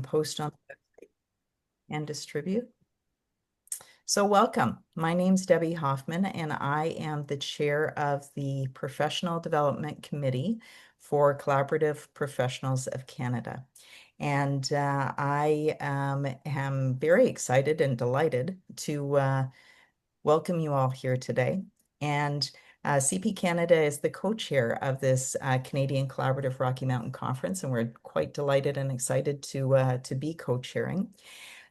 post on the website and distribute. So welcome. My name's Debbie Hoffman, and I am the chair of the Professional Development Committee for Collaborative Professionals of Canada. And I am very excited and delighted to welcome you all here today. And CP Canada is the co-chair of this Canadian Collaborative Rocky Mountain Conference, and we're quite delighted and excited to be co-chairing.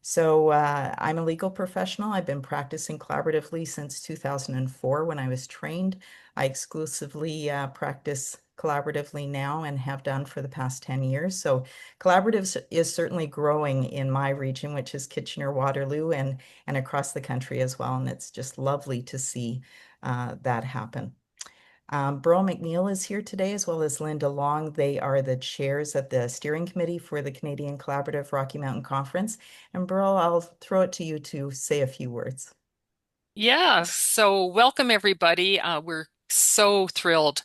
So I'm a legal professional. I've been practicing collaboratively since 2004 when I was trained. I exclusively practice collaboratively now and have done for the past 10 years. So collaboratives is certainly growing in my region, which is Kitchener-Waterloo and across the country as well. And it's just lovely to see that happen. Burl McNeil is here today, as well as Linda Long. They are the chairs of the steering committee for the Canadian Collaborative Rocky Mountain Conference. And Burl, I'll throw it to you to say a few words. Yeah, so welcome everybody. We're so thrilled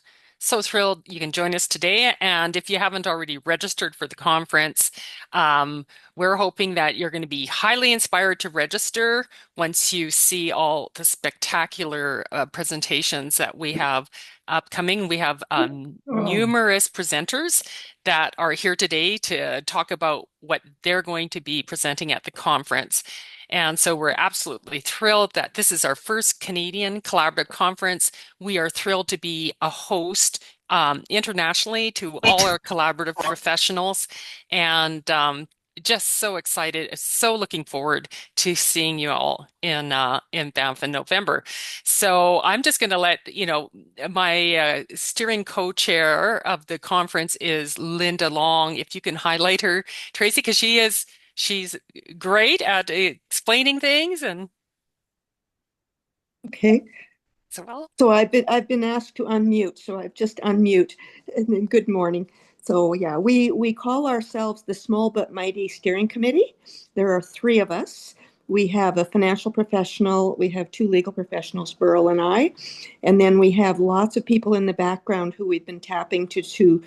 you can join us today. And if you haven't already registered for the conference, we're hoping that you're going to be highly inspired to register once you see all the spectacular presentations that we have upcoming. We have numerous presenters that are here today to talk about what they're going to be presenting at the conference. And so we're absolutely thrilled that this is our first Canadian Collaborative Conference. We are thrilled to be a host internationally to all our collaborative professionals, and just so excited, so looking forward to seeing you all in Banff in November. So I'm just going to let my steering co-chair of the conference is Linda Long. If you can highlight her, Tracy, because she's great at explaining things. And okay. well, So I've been asked to unmute, so I've just unmute. And then good morning. So yeah, we call ourselves the Small But Mighty Steering Committee. There are three of us. We have a financial professional, we have two legal professionals, Burl and I, and then we have lots of people in the background who we've been tapping to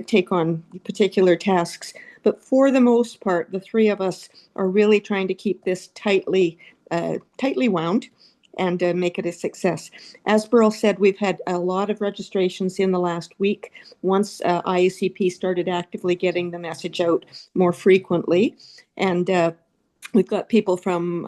take on particular tasks. But for the most part, the three of us are really trying to keep this tightly wound and make it a success. As Burl said, we've had a lot of registrations in the last week once IACP started actively getting the message out more frequently. And we've got people from,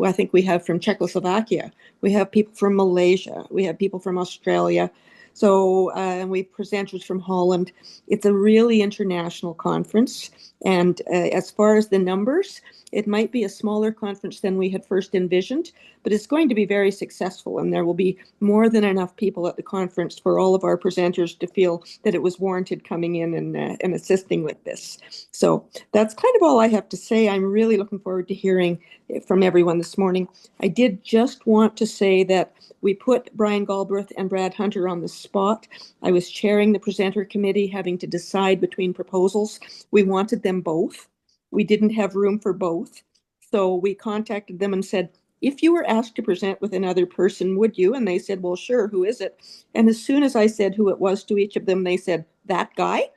I think we have from Czechoslovakia, we have people from Malaysia, we have people from Australia. So we have presenters from Holland. It's a really international conference. And as far as the numbers, it might be a smaller conference than we had first envisioned, but it's going to be very successful. And there will be more than enough people at the conference for all of our presenters to feel that it was warranted coming in and assisting with this. So that's kind of all I have to say. I'm really looking forward to hearing from everyone this morning. I did just want to say that we put Brian Galbraith and Brad Hunter on the spot. I was chairing the presenter committee, having to decide between proposals. We wanted them both. We didn't have room for both. So we contacted them and said, if you were asked to present with another person, would you? And they said, well, sure, who is it? And as soon as I said who it was to each of them, they said, that guy?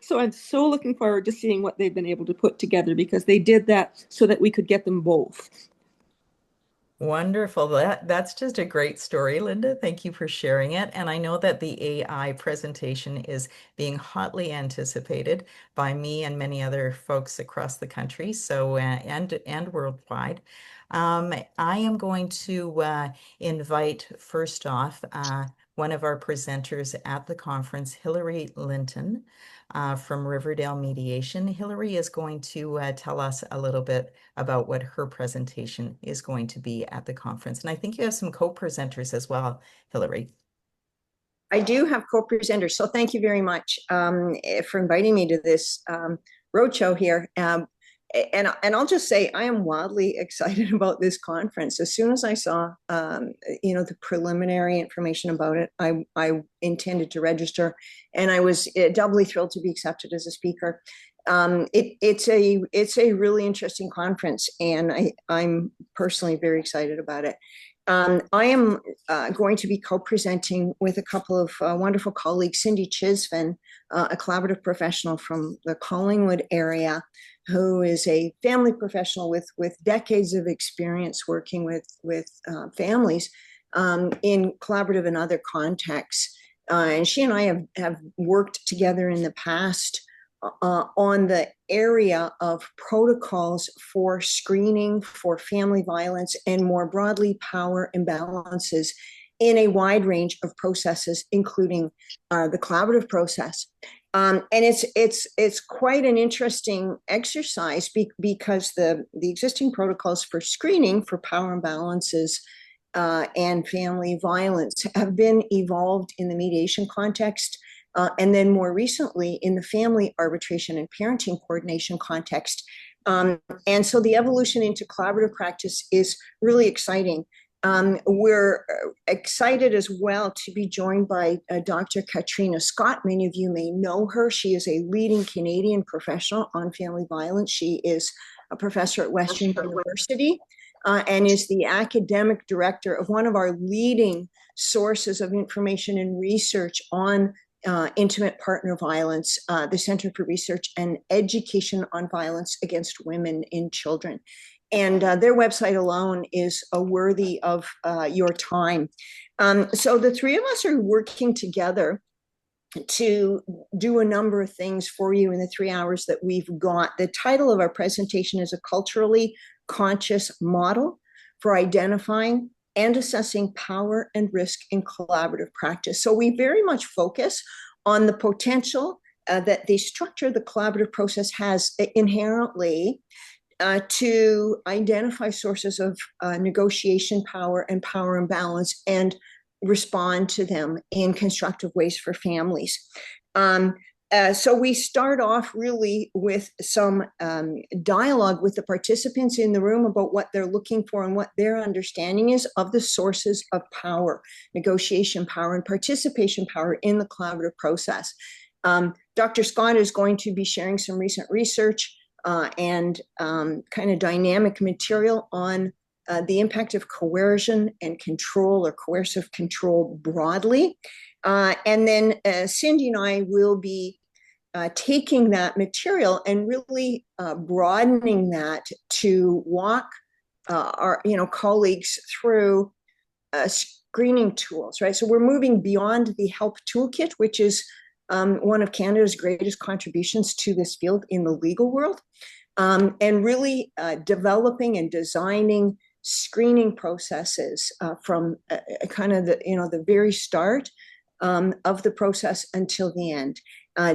So I'm so looking forward to seeing what they've been able to put together, because they did that so that we could get them both. Wonderful. That's just a great story, Linda. Thank you for sharing it. And I know that the AI presentation is being hotly anticipated by me and many other folks across the country, so and worldwide. I am going to invite first off one of our presenters at the conference, Hilary Linton from Riverdale Mediation. Hilary is going to tell us a little bit about what her presentation is going to be at the conference. And I think you have some co-presenters as well, Hilary. I do have co-presenters, so thank you very much for inviting me to this roadshow here. And I'll just say I am wildly excited about this conference. As soon as I saw the preliminary information about it, I intended to register, and I was doubly thrilled to be accepted as a speaker. It's a really interesting conference, and I'm personally very excited about it. I am going to be co-presenting with a couple of wonderful colleagues, Cindy Chisvin, a collaborative professional from the Collingwood area, who is a family professional with decades of experience working with families in collaborative and other contexts. And she and I have worked together in the past on the area of protocols for screening for family violence and more broadly power imbalances in a wide range of processes, including the collaborative process. And it's quite an interesting exercise because the existing protocols for screening for power imbalances and family violence have been evolved in the mediation context. And then more recently in the family arbitration and parenting coordination context. And so the evolution into collaborative practice is really exciting. We're excited as well to be joined by Dr. Katrina Scott. Many of you may know her. She is a leading Canadian professional on family violence. She is a professor at Western University and is the academic director of one of our leading sources of information and research on intimate partner violence, the Center for Research and Education on Violence Against Women and Children. And their website alone is worthy of your time. So the three of us are working together to do a number of things for you in the 3 hours that we've got. The title of our presentation is A Culturally Conscious Model for Identifying and Assessing Power and Risk in Collaborative Practice. So we very much focus on the potential that the structure of the collaborative process has inherently to identify sources of negotiation power and power imbalance and respond to them in constructive ways for families. So we start off really with some dialogue with the participants in the room about what they're looking for and what their understanding is of the sources of power, negotiation power, and participation power in the collaborative process. Dr. Scott is going to be sharing some recent research and kind of dynamic material on the impact of coercion and control or coercive control broadly. And then Cindy and I will be taking that material and really broadening that to walk our colleagues through screening tools, right? So we're moving beyond the help toolkit, which is one of Canada's greatest contributions to this field in the legal world, and really developing and designing screening processes from kind of the very start of the process until the end.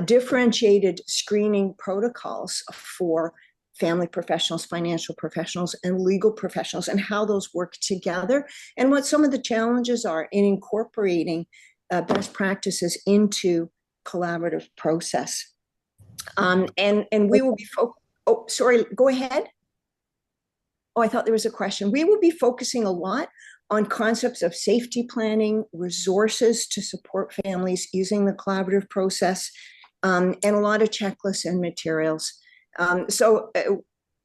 Differentiated screening protocols for family professionals, financial professionals, and legal professionals, and how those work together, and what some of the challenges are in incorporating best practices into collaborative process. And we will be oh, sorry, go ahead. Oh, I thought there was a question. We will be focusing a lot on concepts of safety planning, resources to support families using the collaborative process, and a lot of checklists and materials. So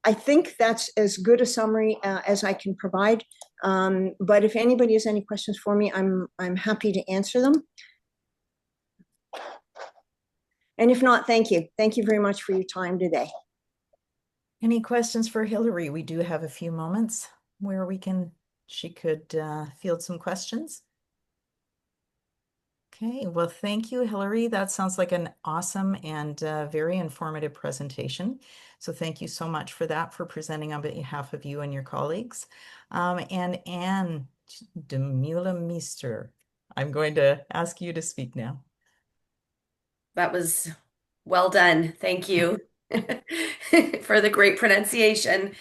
I think that's as good a summary as I can provide. But if anybody has any questions for me, I'm happy to answer them. And if not, thank you. Thank you very much for your time today. Any questions for Hillary? We do have a few moments where she could field some questions. Okay, well, thank you, Hillary. That sounds like an awesome and very informative presentation. So thank you so much for that, for presenting on behalf of you and your colleagues. And Anne Demula-Meester, I'm going to ask you to speak now. That was well done. Thank you for the great pronunciation.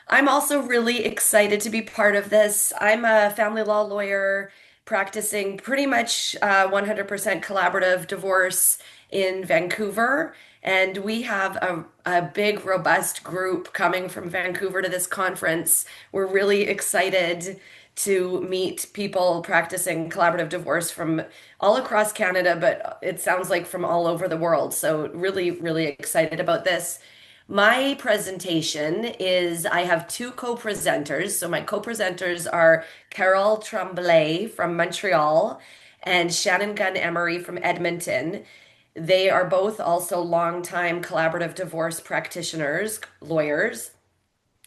I'm also really excited to be part of this. I'm a family law lawyer practicing pretty much 100% collaborative divorce in Vancouver. And we have a big, robust group coming from Vancouver to this conference. We're really excited to meet people practicing collaborative divorce from all across Canada, but it sounds like from all over the world. So really, really excited about this. My presentation is I have two co-presenters. So my co-presenters are Carol Tremblay from Montreal and Shannon Gunn Emery from Edmonton. They are both also longtime collaborative divorce practitioners, lawyers.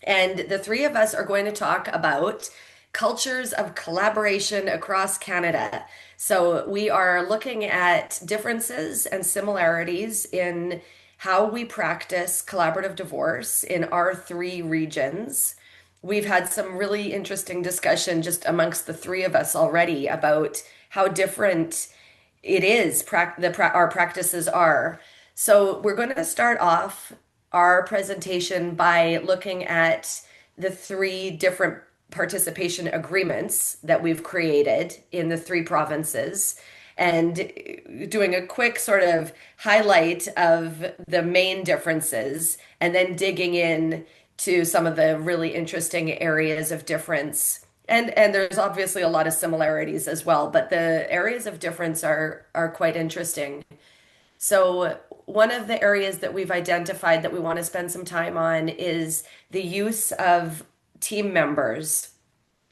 And the three of us are going to talk about cultures of collaboration across Canada. So we are looking at differences and similarities in how we practice collaborative divorce in our three regions. We've had some really interesting discussion just amongst the three of us already about how different it is, our practices are. So we're going to start off our presentation by looking at the three different participation agreements that we've created in the three provinces and doing a quick sort of highlight of the main differences and then digging in to some of the really interesting areas of difference. And there's obviously a lot of similarities as well, but the areas of difference are quite interesting. So one of the areas that we've identified that we want to spend some time on is the use of team members.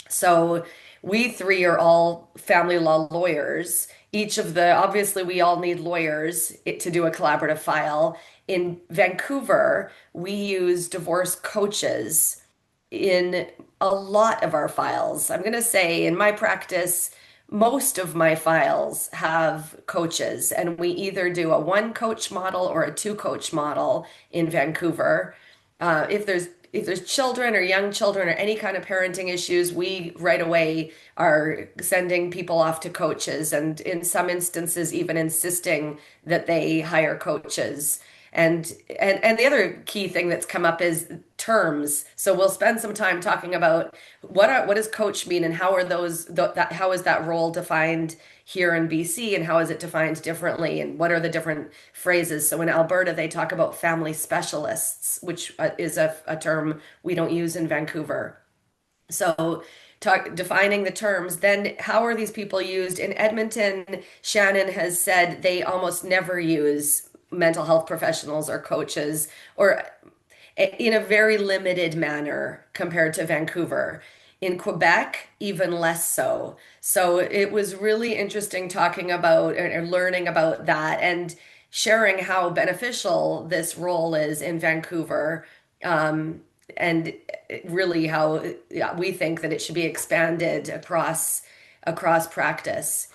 So we three are all family law lawyers. Obviously, we all need lawyers to do a collaborative file. In Vancouver, we use divorce coaches in a lot of our files. I'm going to say in my practice, most of my files have coaches, and we either do a one coach model or a two coach model in Vancouver. If there's children or young children or any kind of parenting issues, we right away are sending people off to coaches, and in some instances, even insisting that they hire coaches. And the other key thing that's come up is terms. So we'll spend some time talking about what does coach mean and how is that role defined here in BC and how is it defined differently and what are the different phrases. So in Alberta they talk about family specialists, which is a term we don't use in Vancouver. So defining the terms, then how are these people used? In Edmonton, Shannon has said they almost never use mental health professionals or coaches, or in a very limited manner compared to Vancouver. In Quebec, even less so. So it was really interesting talking about and learning about that and sharing how beneficial this role is in Vancouver. And really how, yeah, we think that it should be expanded across practice.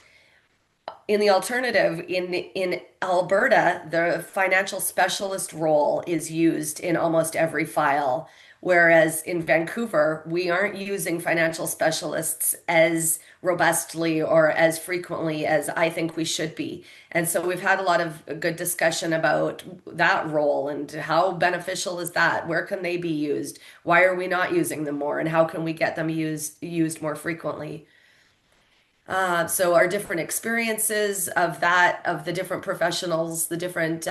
In the alternative, in Alberta, the financial specialist role is used in almost every file, whereas in Vancouver, we aren't using financial specialists as robustly or as frequently as I think we should be. And so we've had a lot of good discussion about that role and how beneficial is that? Where can they be used? Why are we not using them more? And how can we get them used more frequently? So our different experiences of that, of the different professionals, the different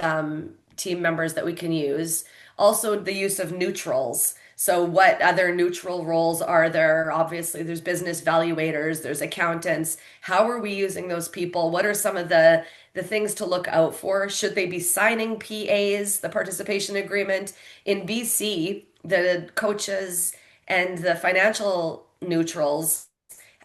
team members that we can use. Also the use of neutrals. So what other neutral roles are there? Obviously, there's business valuators, there's accountants. How are we using those people? What are some of the things to look out for? Should they be signing PAs, the participation agreement? In BC, the coaches and the financial neutrals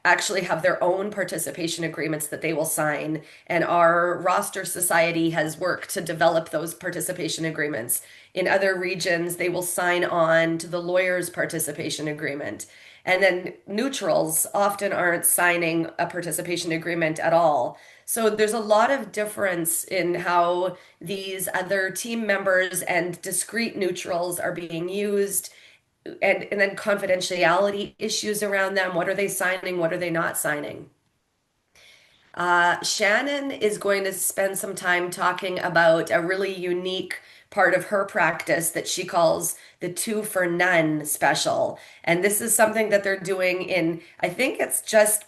actually have their own participation agreements that they will sign. And our roster society has worked to develop those participation agreements. In other regions, they will sign on to the lawyer's participation agreement. And then neutrals often aren't signing a participation agreement at all. So there's a lot of difference in how these other team members and discrete neutrals are being used and then confidentiality issues around them. What are they signing? What are they not signing? Shannon is going to spend some time talking about a really unique part of her practice that she calls the two for none special. And this is something that they're doing I think it's just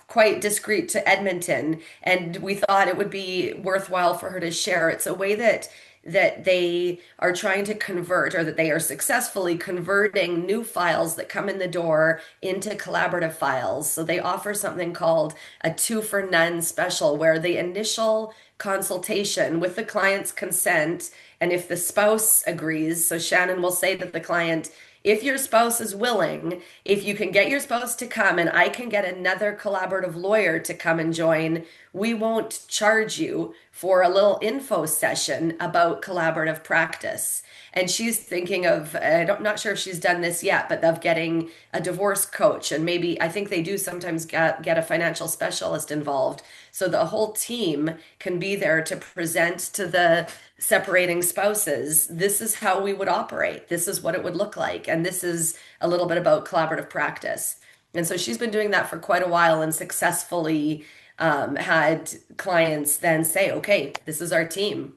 quite discreet to Edmonton. And we thought it would be worthwhile for her to share. It's a way that that they are trying to convert, or that they are successfully converting new files that come in the door into collaborative files. So they offer something called a 2 for none special, where the initial consultation with the client's consent, and if the spouse agrees, so Shannon will say to the client, if your spouse is willing, if you can get your spouse to come and I can get another collaborative lawyer to come and join, we won't charge you for a little info session about collaborative practice. And she's thinking of, not sure if she's done this yet, but of getting a divorce coach. And maybe, I think they do sometimes get a financial specialist involved. So the whole team can be there to present to the separating spouses, this is how we would operate. This is what it would look like. And this is a little bit about collaborative practice. And so she's been doing that for quite a while and successfully had clients then say, okay, this is our team.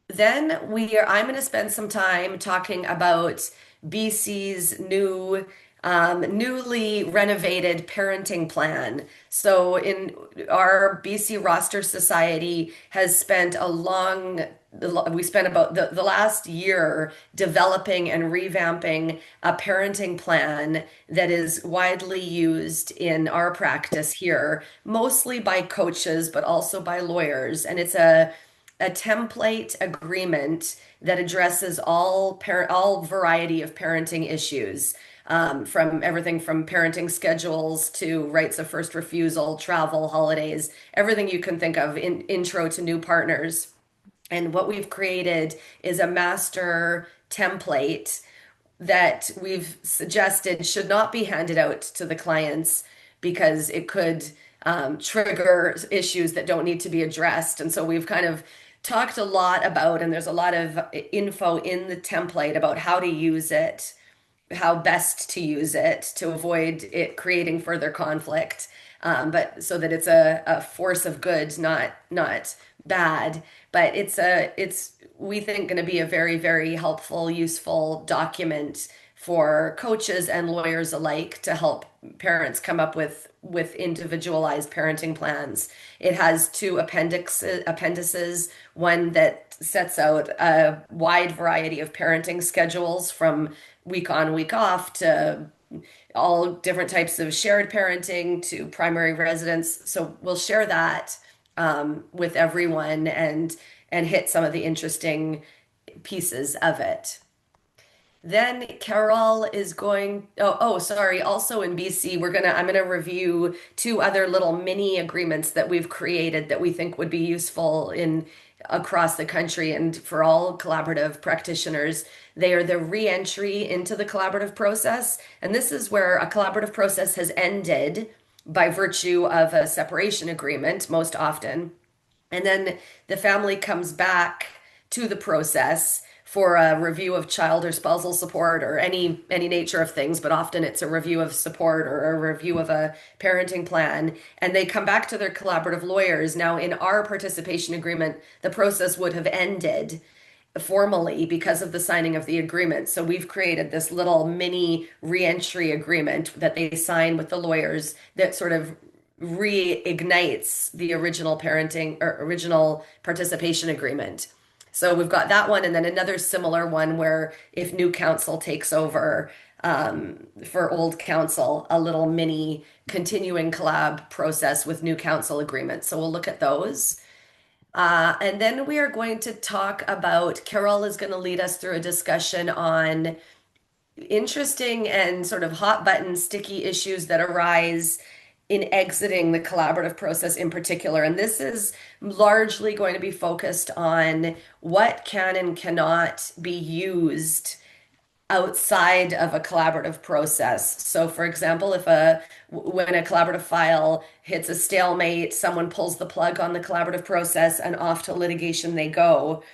Then I'm going to spend some time talking about BC's newly renovated parenting plan. So in our BC Roster Society has spent we spent about the last year developing and revamping a parenting plan that is widely used in our practice here, mostly by coaches, but also by lawyers. And it's a template agreement that addresses all variety of parenting issues, from everything from parenting schedules to rights of first refusal, travel, holidays, everything you can think of in intro to new partners. And what we've created is a master template that we've suggested should not be handed out to the clients because it could trigger issues that don't need to be addressed. And so we've kind of talked a lot about, and there's a lot of info in the template about how to use it, how best to use it to avoid it creating further conflict, but so that it's a force of good, not bad. But it's we think going to be a very, very helpful, useful document for coaches and lawyers alike to help parents come up with individualized parenting plans. It has two appendices, one that sets out a wide variety of parenting schedules from week on, week off to all different types of shared parenting to primary residence. So we'll share that with everyone and hit some of the interesting pieces of it. Then Carol is going, sorry, also in BC, I'm gonna review two other little mini agreements that we've created that we think would be useful across the country and for all collaborative practitioners. They are the re-entry into the collaborative process. And this is where a collaborative process has ended by virtue of a separation agreement most often. And then the family comes back to the process for a review of child or spousal support or any nature of things, but often it's a review of support or a review of a parenting plan, and they come back to their collaborative lawyers. Now, in our participation agreement, the process would have ended formally because of the signing of the agreement. So we've created this little mini reentry agreement that they sign with the lawyers that sort of reignites the original parenting or original participation agreement. So we've got that one, and then another similar one where if new counsel takes over for old counsel, a little mini continuing collab process with new counsel agreements. So we'll look at those. And then we are going to talk about, Carol is going to lead us through a discussion on interesting and sort of hot button sticky issues that arise in exiting the collaborative process in particular. And this is largely going to be focused on what can and cannot be used outside of a collaborative process. So for example, when a collaborative file hits a stalemate, someone pulls the plug on the collaborative process and off to litigation they go,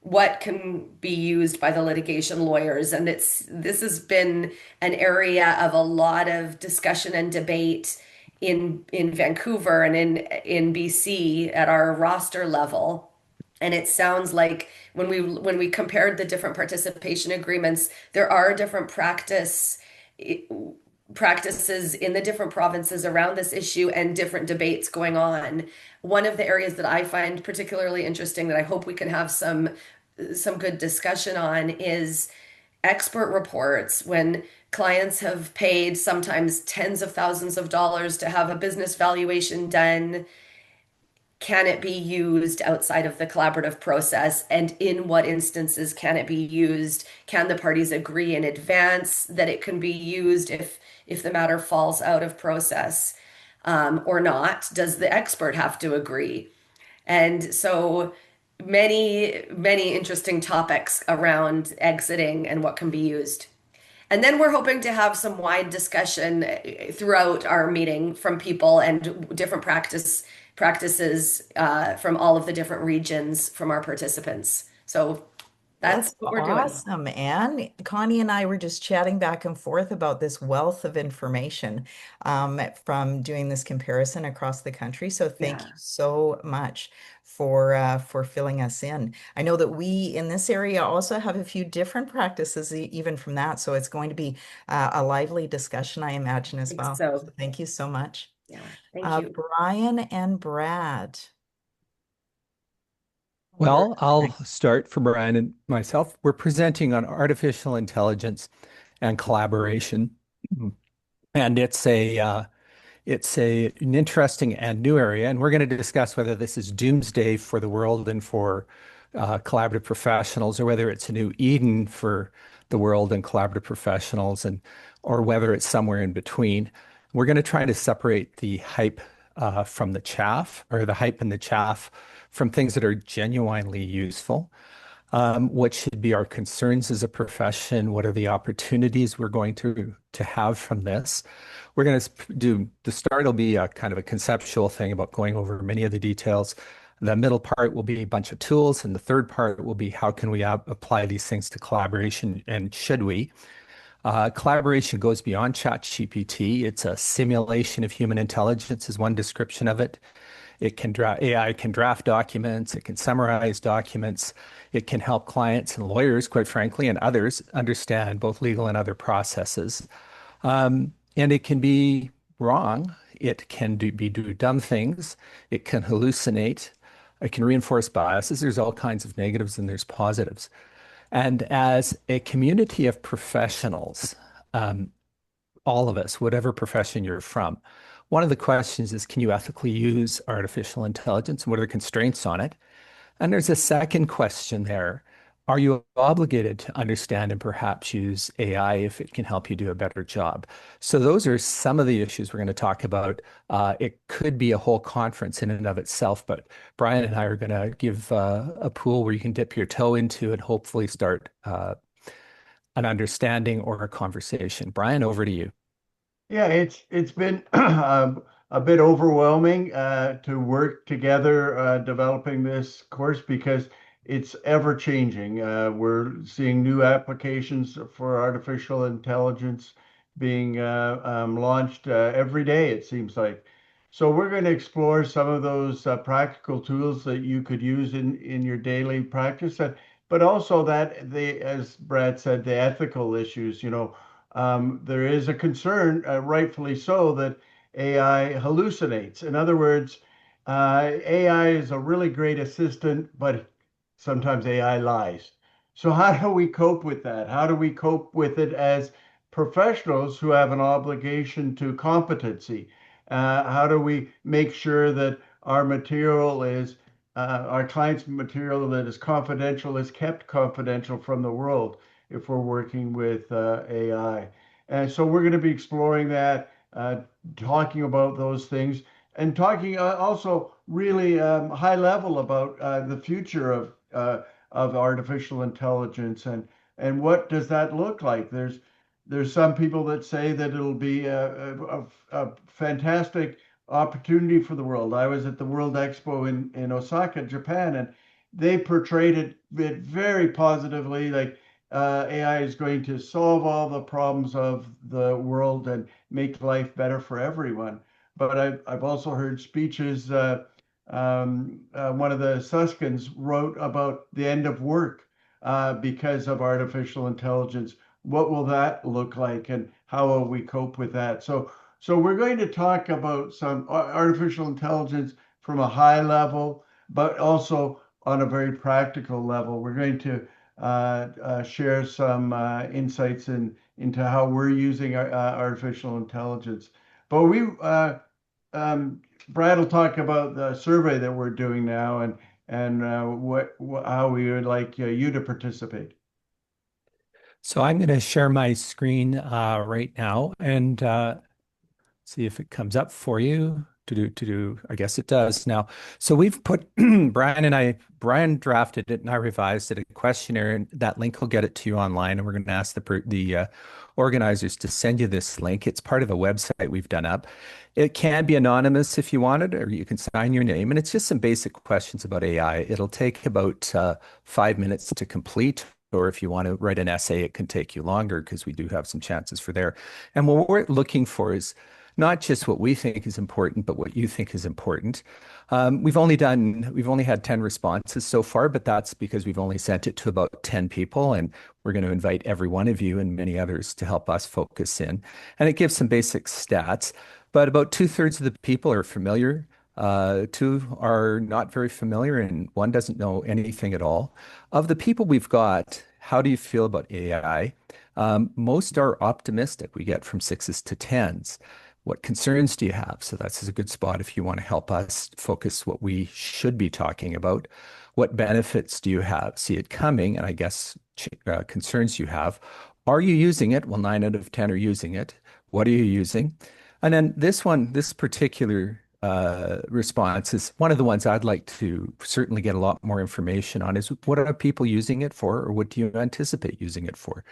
what can be used by the litigation lawyers? And this has been an area of a lot of discussion and debate in Vancouver and in BC at our roster level. And it sounds like when we compared the different participation agreements, there are different practice practices in the different provinces around this issue and different debates going on. One of the areas that I find particularly interesting that I hope we can have some good discussion on is expert reports when clients have paid sometimes tens of thousands of dollars to have a business valuation done. Can it be used outside of the collaborative process? And in what instances can it be used? Can the parties agree in advance that it can be used if the matter falls out of process, or not? Does the expert have to agree? And so many interesting topics around exiting and what can be used. And then we're hoping to have some wide discussion throughout our meeting from people and different practices from all of the different regions from our participants. So that's what we're doing. Awesome, Anne. Connie and I were just chatting back and forth about this wealth of information from doing this comparison across the country. So thank you Yeah. so much for filling us in. I know that we in this area also have a few different practices even from that. So it's going to be a lively discussion, I imagine, I as think well. so. So thank you so much. Yeah. Thank you. Brian and Brad. Well, I'll start for Brian and myself. We're presenting on artificial intelligence and collaboration, and it's an interesting and new area, and we're going to discuss whether this is doomsday for the world and for collaborative professionals, or whether it's a new Eden for the world and collaborative professionals, and or whether it's somewhere in between. We're going to try to separate the hype from the chaff, or the hype and the chaff from things that are genuinely useful. What should be our concerns as a profession? What are the opportunities we're going to have from this? We're going to do the start will be a kind of a conceptual thing about going over many of the details. The middle part will be a bunch of tools, and the third part will be how can we apply these things to collaboration, and should we? Collaboration goes beyond ChatGPT. It's a simulation of human intelligence, is one description of it. AI can draft documents, it can summarize documents, it can help clients and lawyers, quite frankly, and others understand both legal and other processes. And it can be wrong. It can do dumb things. It can hallucinate. It can reinforce biases. There's all kinds of negatives and there's positives. And as a community of professionals, all of us, whatever profession you're from, one of the questions is, can you ethically use artificial intelligence? And what are the constraints on it? And there's a second question there. Are you obligated to understand and perhaps use AI if it can help you do a better job? So those are some of the issues we're going to talk about. It could be a whole conference in and of itself, but Brian and I are going to give a pool where you can dip your toe into and hopefully start an understanding or a conversation. Brian, over to you. Yeah, it's been a bit overwhelming to work together developing this course because it's ever changing. We're seeing new applications for artificial intelligence being launched every day, it seems like. So we're going to explore some of those practical tools that you could use in your daily practice, but also as Brad said, the ethical issues, there is a concern, rightfully so, that AI hallucinates. In other words, AI is a really great assistant, but sometimes AI lies. So, how do we cope with that? How do we cope with it as professionals who have an obligation to competency? How do we make sure that our client's material that is confidential is kept confidential from the world if we're working with AI? And so we're going to be exploring that, talking about those things, and talking also really high level about the future of artificial intelligence and what does that look like. There's some people that say that it'll be a fantastic opportunity for the world. I was at the World Expo in Osaka, Japan, and they portrayed it very positively, like AI is going to solve all the problems of the world and make life better for everyone. But I've also heard speeches. One of the Suskins wrote about the end of work because of artificial intelligence. what will that look like and how will we cope with that? So we're going to talk about some artificial intelligence from a high level, but also on a very practical level. We're going to share some insights into how we're using artificial intelligence. But Brad will talk about the survey that we're doing now and how we would like you to participate. So I'm going to share my screen right now and see if it comes up for you. I guess it does now. So we've put Brian drafted it and I revised it, a questionnaire, and that link will get it to you online. And we're going to ask the organizers to send you this link. It's part of a website we've done up. It can be anonymous if you wanted, or you can sign your name. And it's just some basic questions about AI. It'll take about 5 minutes to complete. Or if you want to write an essay, it can take you longer because we do have some chances for there. And what we're looking for is not just what we think is important, but what you think is important. We've only had 10 responses so far, but that's because we've only sent it to about 10 people, and we're going to invite every one of you and many others to help us focus in. And it gives some basic stats, but about 2/3 of the people are familiar. Two are not very familiar, and one doesn't know anything at all. Of the people we've got, how do you feel about AI? Most are optimistic. We get from 6s to 10s. What concerns do you have? So that's a good spot if you want to help us focus what we should be talking about. What benefits do you have? See it coming, and I guess concerns you have. Are you using it? Well, 9 out of 10 are using it. What are you using? And then this particular response is one of the ones I'd like to certainly get a lot more information on is what are people using it for, or what do you anticipate using it for?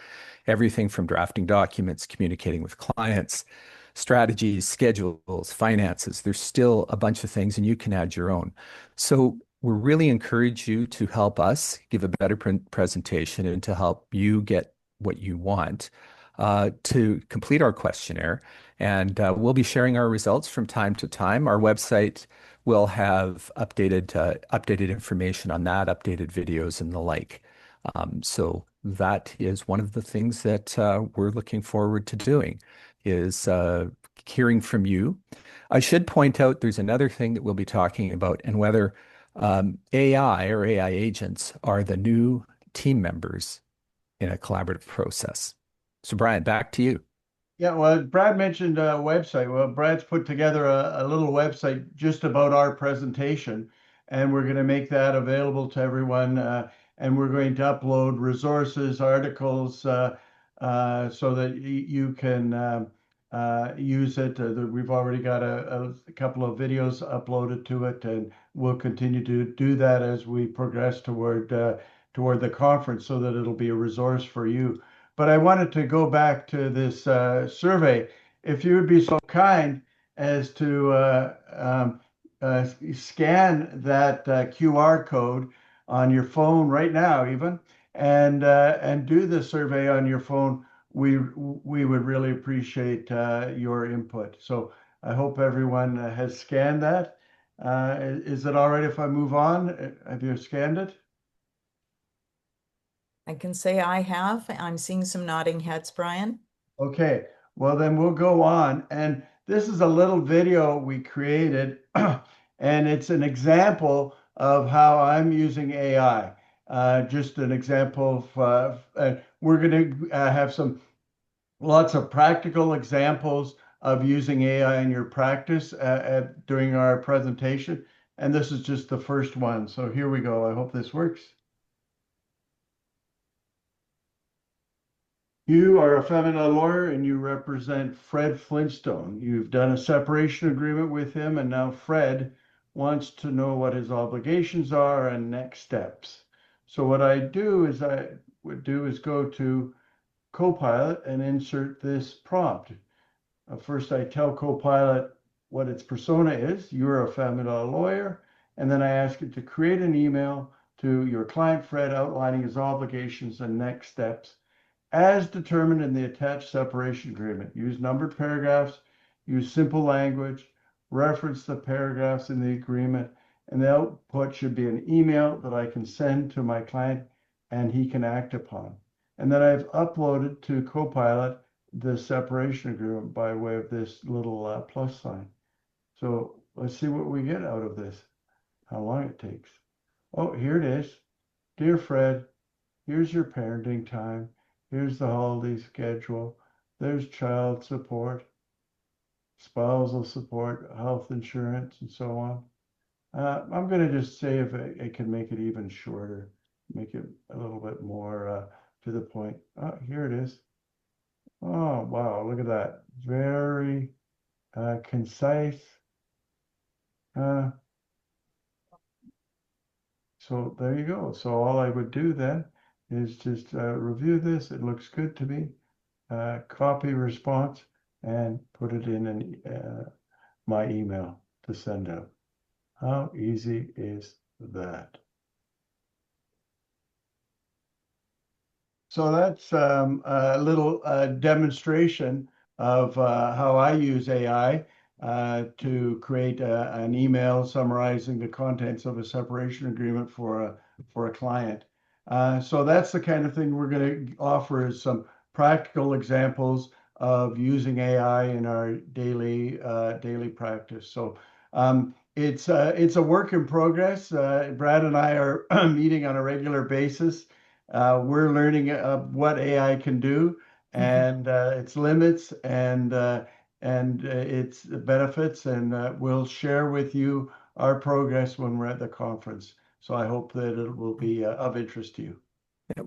Everything from drafting documents, communicating with clients, strategies, schedules, finances. There's still a bunch of things, and you can add your own. So we really encourage you to help us give a better presentation and to help you get what you want to complete our questionnaire. And we'll be sharing our results from time to time. Our website will have updated information on that, updated videos and the like. So that is one of the things that we're looking forward to doing is hearing from you. I should point out there's another thing that we'll be talking about and whether AI or AI agents are the new team members in a collaborative process. So Brian, back to you. Yeah, well, Brad mentioned a website. Well, Brad's put together a little website just about our presentation, and we're going to make that available to everyone. And we're going to upload resources, articles, so that you can use it. We've already got a couple of videos uploaded to it, and we'll continue to do that as we progress toward the conference, so that it'll be a resource for you. But I wanted to go back to this survey. If you would be so kind as to scan that QR code on your phone right now, even, and do the survey on your phone, we would really appreciate your input. So I hope everyone has scanned that. Is it all right if I move on? Have you scanned it? I can say I have. I'm seeing some nodding heads, Brian. Okay, well then we'll go on. And this is a little video we created, and it's an example of how I'm using AI. Just an example of, we're going to have lots of practical examples of using AI in your practice during our presentation. And this is just the first one. So here we go. I hope this works. You are a family lawyer and you represent Fred Flintstone. You've done a separation agreement with him, and now Fred wants to know what his obligations are and next steps. So what I would do is go to Copilot and insert this prompt. First, I tell Copilot what its persona is. You're a family law lawyer. And then I ask it to create an email to your client, Fred, outlining his obligations and next steps as determined in the attached separation agreement. Use numbered paragraphs, use simple language, reference the paragraphs in the agreement, and the output should be an email that I can send to my client and he can act upon. And then I've uploaded to Copilot the separation agreement by way of this little plus sign. So let's see what we get out of this, how long it takes. Oh, here it is. Dear Fred, here's your parenting time. Here's the holiday schedule. There's child support, spousal support, health insurance, and so on. I'm going to just say if I can make it even shorter, make it a little bit more to the point. Oh, here it is. Oh, wow, look at that. Very concise. So there you go. So all I would do then is just review this. It looks good to me. Copy response and put it in my email to send out. How easy is that? So that's a little demonstration of how I use AI to create an email summarizing the contents of a separation agreement for a client. So that's the kind of thing we're going to offer is some practical examples of using AI in our daily practice. So it's a work in progress. Brad and I are meeting on a regular basis. We're learning what AI can do and its limits and its benefits, and we'll share with you our progress when we're at the conference. So I hope that it will be of interest to you.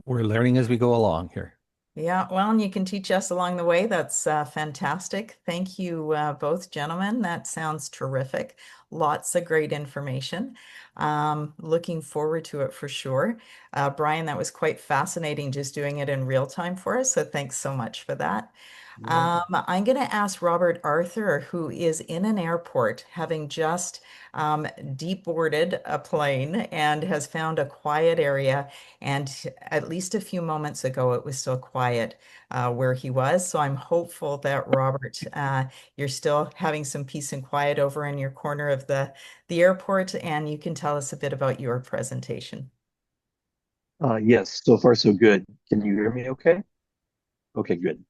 We're learning as we go along here. Yeah, well, and you can teach us along the way. That's fantastic. Thank you, both gentlemen. That sounds terrific. Lots of great information. Looking forward to it for sure. Brian, that was quite fascinating just doing it in real time for us. So thanks so much for that. I'm going to ask Robert Arthur, who is in an airport, having just deboarded a plane and has found a quiet area. And at least a few moments ago, it was still quiet where he was. So I'm hopeful that, Robert, you're still having some peace and quiet over in your corner of the airport, and you can tell us a bit about your presentation. Yes, so far so good. Can you hear me okay? Okay, good.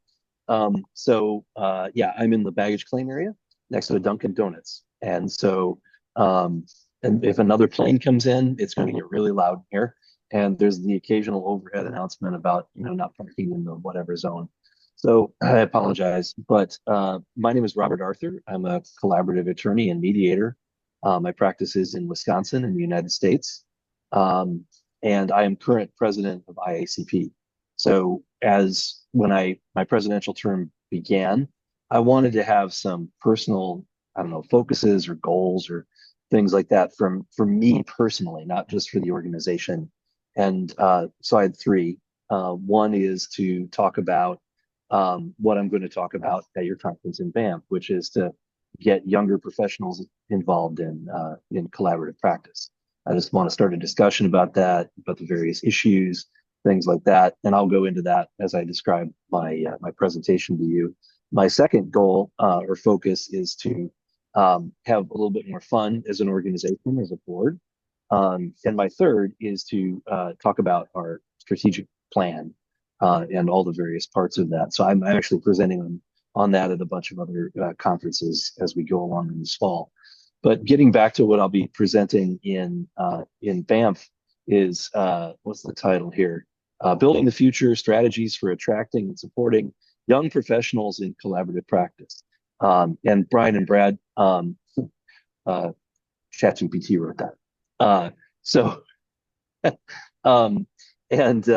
Yeah, I'm in the baggage claim area next to a Dunkin' Donuts. And so and if another plane comes in, it's going to get really loud here. And there's the occasional overhead announcement about, not parking in the whatever zone. So I apologize, but my name is Robert Arthur. I'm a collaborative attorney and mediator. My practice is in Wisconsin in the United States. And I am current president of IACP. So as when my presidential term began, I wanted to have some personal, I don't know, focuses or goals or things like that from for me personally, not just for the organization. And so I had three. One is to talk about what I'm going to talk about at your conference in Banff, which is to get younger professionals involved in collaborative practice. I just want to start a discussion about that, about the various issues, things like that, and I'll go into that as I describe my presentation to you. My second goal or focus is to have a little bit more fun as an organization, as a board. And my third is to talk about our strategic plan and all the various parts of that. So I'm actually presenting on that at a bunch of other conferences as we go along in this fall. But getting back to what I'll be presenting in Banff is, what's the title here? Building the Future, Strategies for Attracting and Supporting Young Professionals in Collaborative Practice. And Brian and Brad, ChatGPT wrote that. And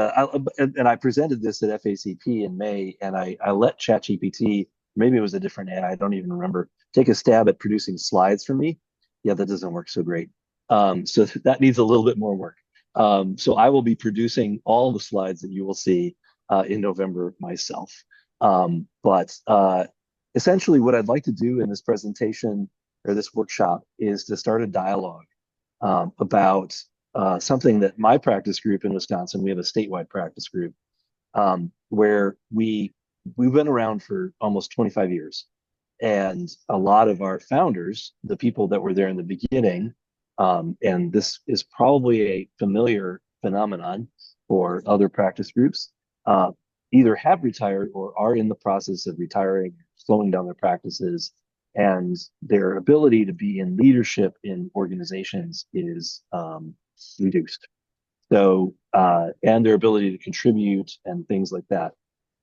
I presented this at FACP in May, and I let ChatGPT, maybe it was a different AI, I don't even remember, take a stab at producing slides for me. Yeah, that doesn't work so great. So that needs a little bit more work. So I will be producing all the slides that you will see in November myself. Essentially what I'd like to do in this presentation or this workshop is to start a dialogue about something that my practice group in Wisconsin, we have a statewide practice group, where we've been around for almost 25 years. And a lot of our founders, the people that were there in the beginning, and this is probably a familiar phenomenon for other practice groups, either have retired or are in the process of retiring, slowing down their practices, and their ability to be in leadership in organizations is reduced. So, and their ability to contribute and things like that.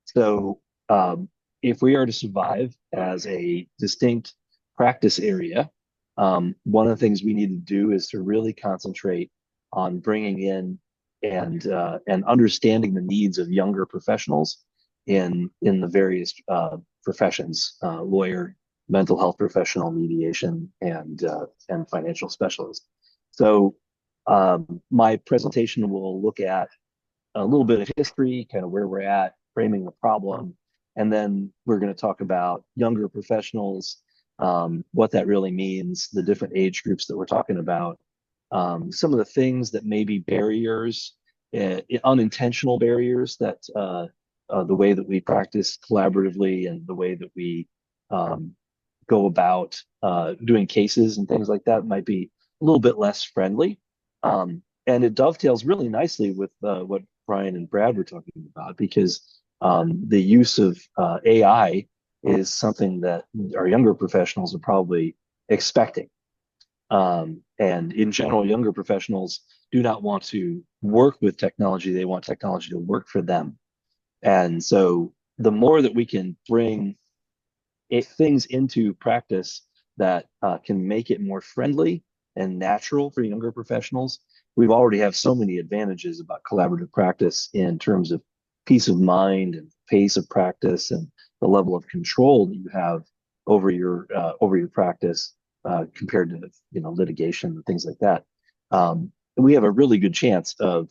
So, if we are to survive as a distinct practice area, one of the things we need to do is to really concentrate on bringing in and understanding the needs of younger professionals in the various professions, lawyer, mental health professional, mediation, and financial specialist. So my presentation will look at a little bit of history, kind of where we're at, framing the problem, and then we're going to talk about younger professionals, what that really means, the different age groups that we're talking about, some of the things that may be barriers, unintentional barriers that the way that we practice collaboratively and the way that we go about doing cases and things like that might be a little bit less friendly. And it dovetails really nicely with what Brian and Brad were talking about, because the use of AI is something that our younger professionals are probably expecting. And in general, younger professionals do not want to work with technology. They want technology to work for them. And so the more that we can bring things into practice that can make it more friendly and natural for younger professionals, we already have so many advantages about collaborative practice in terms of peace of mind and pace of practice and the level of control that you have over your practice compared to litigation and things like that. We have a really good chance of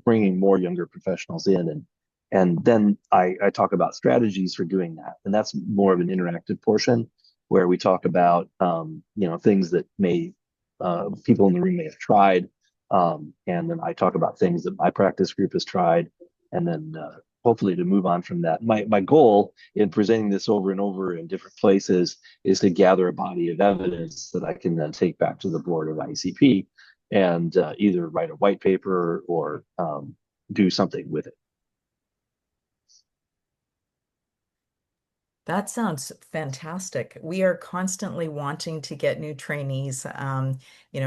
bringing more younger professionals in, and then I talk about strategies for doing that, and that's more of an interactive portion where we talk about things that may people in the room may have tried, and then I talk about things that my practice group has tried, and then hopefully to move on from that. My goal in presenting this over and over in different places is to gather a body of evidence that I can then take back to the board of ICP and either write a white paper or do something with it. That sounds fantastic. We are constantly wanting to get new trainees,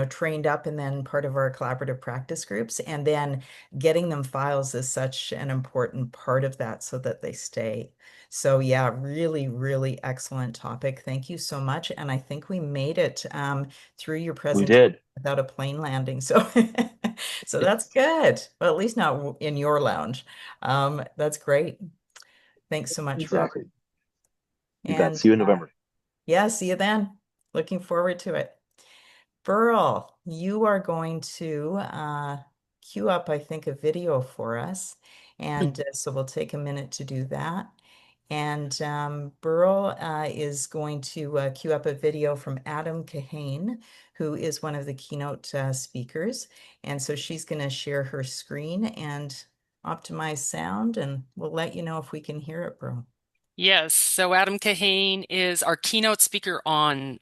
trained up and then part of our collaborative practice groups, and then getting them files is such an important part of that so that they stay. So yeah, really, really excellent topic. Thank you so much. And I think we made it through your We presentation did. without a plane landing. So, so that's good. Well, at least not in your lounge. That's great. Thanks so much, Burl. Exactly. You bet. And See you in November. yeah, see you then. Looking forward to it. Burl, you are going to queue up, I think, a video for us. And so we'll take a minute to do that. And Burl is going to queue up a video from Adam Kahane, who is one of the keynote speakers. And so she's going to share her screen and optimize sound, and we'll let you know if we can hear it, Burl. Yes, so Adam Kahane is our keynote speaker on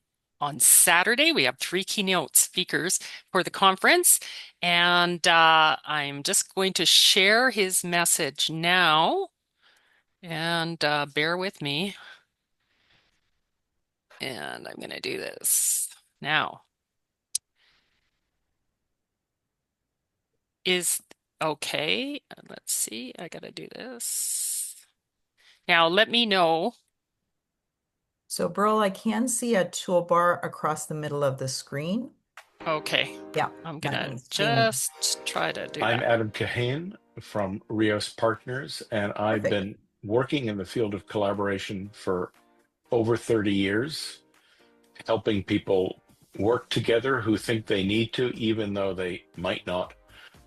Saturday. We have 3 keynote speakers for the conference, and I'm just going to share his message now, and bear with me. And I'm going to do this now. Is okay. Let's see. I got to do this. Now, let me know. So, Burl, I can see a toolbar across the middle of the screen. Okay. Yeah. I'm going to just try to do I'm that. Adam Kahane from Rios Partners, and I've been working in the field of collaboration for over 30 years, helping people work together who think they need to, even though they might not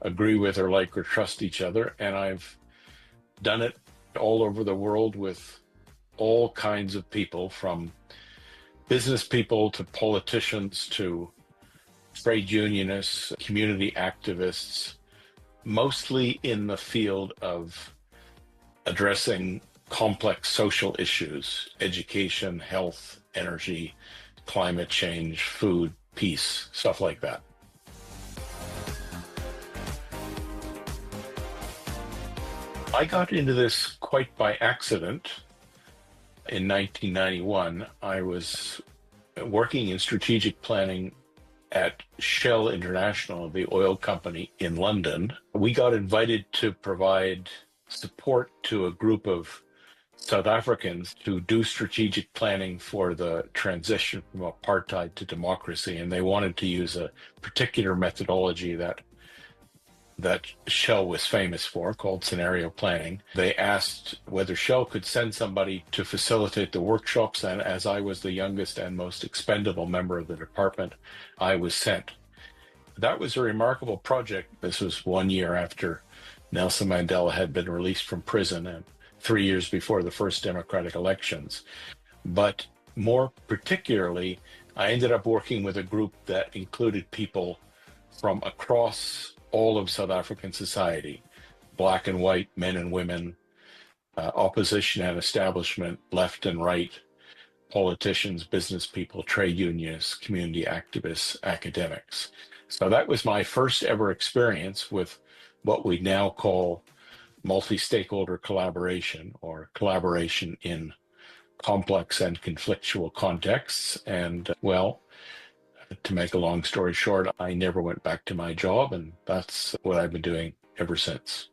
agree with or like or trust each other. And I've done it all over the world with all kinds of people, from business people to politicians to trade unionists, community activists, mostly in the field of addressing complex social issues: education, health, energy, climate change, food, peace, stuff like that. I got into this quite by accident. In 1991, I was working in strategic planning at Shell International, the oil company in London. We got invited to provide support to a group of South Africans to do strategic planning for the transition from apartheid to democracy. And they wanted to use a particular methodology that Shell was famous for, called scenario planning. They asked whether Shell could send somebody to facilitate the workshops, and as I was the youngest and most expendable member of the department, I was sent. That was a remarkable project. This was 1 year after Nelson Mandela had been released from prison and 3 years before the first democratic elections. But more particularly, I ended up working with a group that included people from across all of South African society, black and white, men and women, opposition and establishment, left and right, politicians, business people, trade unions, community activists, academics. So that was my first ever experience with what we now call multi-stakeholder collaboration, or collaboration in complex and conflictual contexts. And well, to make a long story short, I never went back to my job, and that's what I've been doing ever since.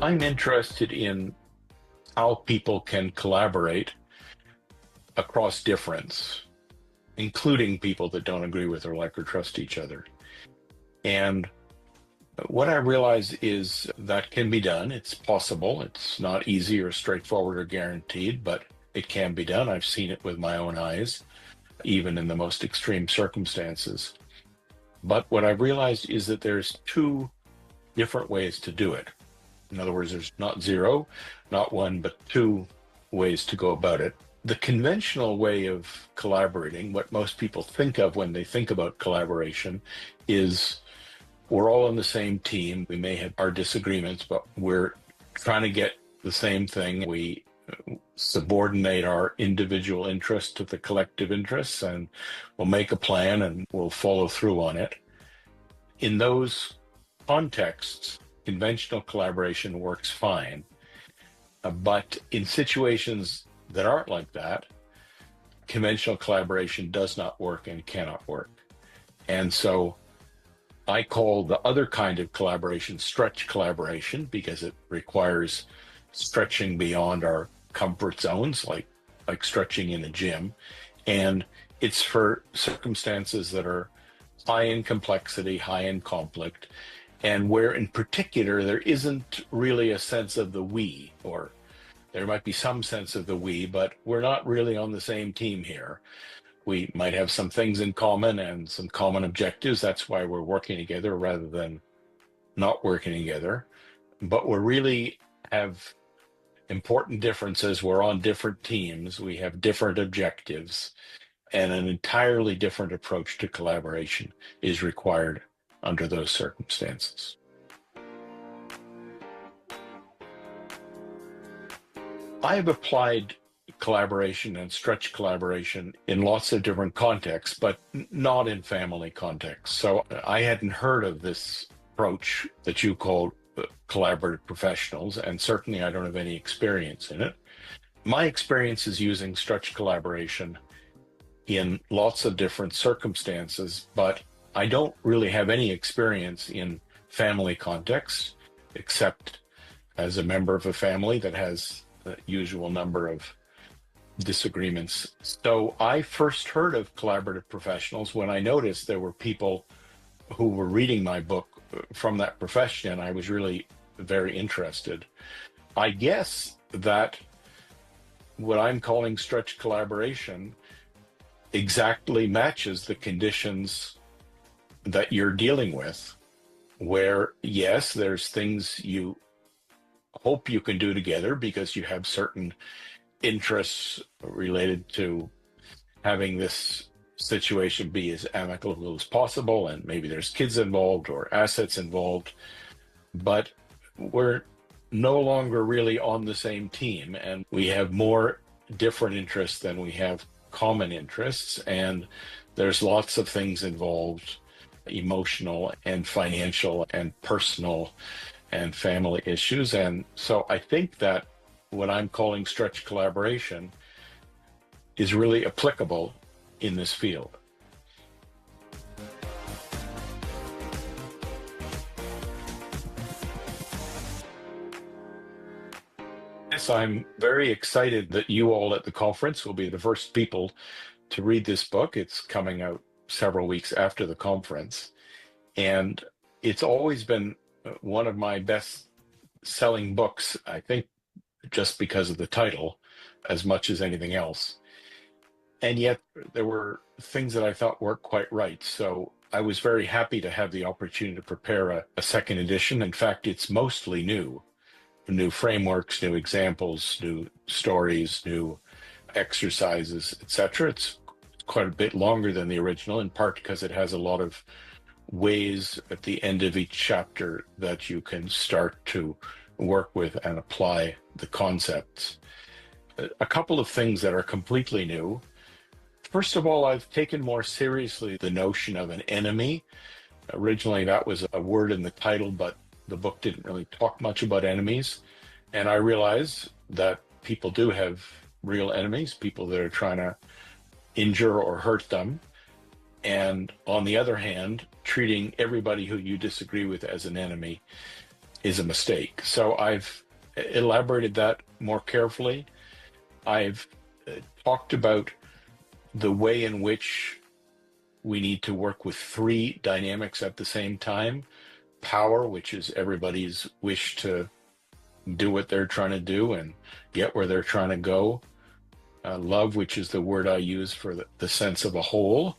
I'm interested in how people can collaborate across difference, including people that don't agree with or like or trust each other. And what I realize is that can be done. It's possible. It's not easy or straightforward or guaranteed, but it can be done. I've seen it with my own eyes, even in the most extreme circumstances. But what I've realized is that there's two different ways to do it. In other words, there's not zero, not one, but two ways to go about it. The conventional way of collaborating, what most people think of when they think about collaboration, is we're all on the same team. We may have our disagreements, but we're trying to get the same thing. We subordinate our individual interests to the collective interests, and we'll make a plan and we'll follow through on it. In those contexts, conventional collaboration works fine. But in situations that aren't like that, conventional collaboration does not work and cannot work. And so I call the other kind of collaboration stretch collaboration, because it requires stretching beyond our comfort zones, like stretching in a gym. And it's for circumstances that are high in complexity, high in conflict, and where in particular there isn't really a sense of the we, or there might be some sense of the we, but we're not really on the same team here. We might have some things in common and some common objectives. That's why we're working together rather than not working together. But we really have important differences. We're on different teams. We have different objectives, and an entirely different approach to collaboration is required under those circumstances. I have applied collaboration and stretch collaboration in lots of different contexts, but not in family contexts. So I hadn't heard of this approach that you call collaborative professionals, and certainly I don't have any experience in it. My experience is using stretch collaboration in lots of different circumstances, but I don't really have any experience in family contexts, except as a member of a family that has the usual number of disagreements. So I first heard of collaborative professionals when I noticed there were people who were reading my book from that profession, and I was really very interested. I guess that what I'm calling stretch collaboration exactly matches the conditions that you're dealing with, where yes, there's things you hope you can do together because you have certain interests related to having this situation be as amicable as possible, and maybe there's kids involved or assets involved, but we're no longer really on the same team, and we have more different interests than we have common interests, and There's lots of things involved, emotional and financial and personal and family issues. And so I think that what I'm calling stretch collaboration is really applicable in this field. Yes, I'm very excited that you all at the conference will be the first people to read this book. It's coming out several weeks after the conference. And it's always been one of my best selling books, I think, just because of the title, as much as anything else. And yet there were things that I thought weren't quite right. So I was very happy to have the opportunity to prepare a second edition. In fact, it's mostly new frameworks, new examples, new stories, new exercises, etc. It's quite a bit longer than the original, in part because it has a lot of ways at the end of each chapter that you can start to work with and apply the concepts. A couple of things that are completely new. First of all, I've taken more seriously the notion of an enemy. Originally, that was a word in the title, but the book didn't really talk much about enemies. And I realized that people do have real enemies, people that are trying to injure or hurt them. And on the other hand, treating everybody who you disagree with as an enemy is a mistake. So I've elaborated that more carefully. I've talked about the way in which we need to work with three dynamics at the same time. Power, which is everybody's wish to do what they're trying to do and get where they're trying to go. Love, which is the word I use for the sense of a whole,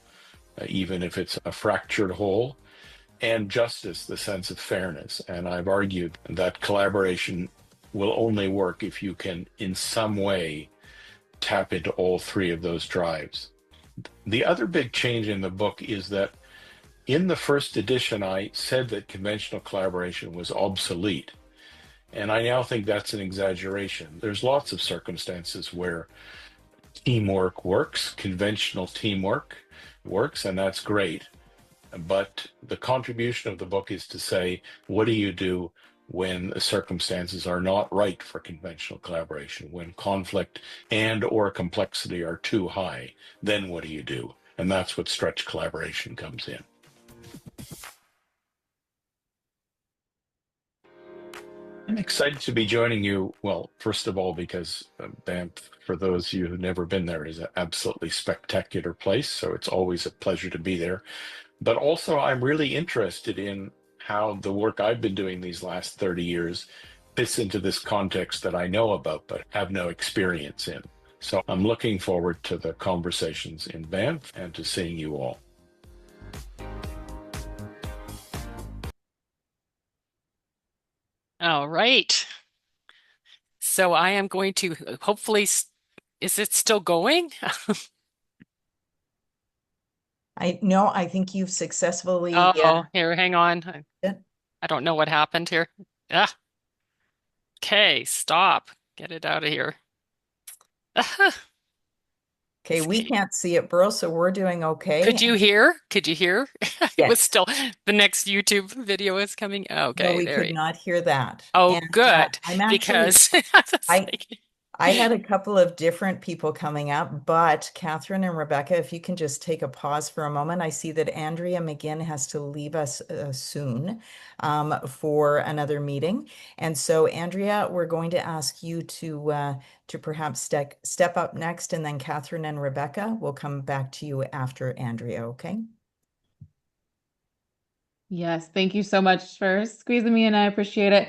even if it's a fractured whole. And justice, the sense of fairness. And I've argued that collaboration will only work if you can, in some way, tap into all three of those drives. The other big change in the book is that in the first edition, I said that conventional collaboration was obsolete. And I now think that's an exaggeration. There's lots of circumstances where teamwork works, conventional teamwork works, and that's great. But the contribution of the book is to say, what do you do when the circumstances are not right for conventional collaboration, when conflict and or complexity are too high? Then what do you do? And that's what stretch collaboration comes in. I'm excited to be joining you. Well, first of all, because Banff, for those of you who've never been there, is an absolutely spectacular place. So it's always a pleasure to be there. But also, I'm really interested in how the work I've been doing these last 30 years fits into this context that I know about but have no experience in. So I'm looking forward to the conversations in Banff and to seeing you all. All right. So I am going to hopefully, is it still going? I think you've successfully Here, hang on. I don't know what happened here. Ah, okay, stop. Get it out of here. Okay, we can't see it, Burl, so we're doing okay. Could you hear? Could you hear? It Yes. was still, the next YouTube video is coming. Okay, No, we there could you not hear that. Oh, And good. I'm actually, Because I had a couple of different people coming up, but Catherine and Rebecca, if you can just take a pause for a moment. I see that Andrea McGinn has to leave us soon for another meeting. And so, Andrea, we're going to ask you to perhaps step up next, and then Catherine and Rebecca will come back to you after Andrea, okay? Yes, thank you so much for squeezing me in. I appreciate it.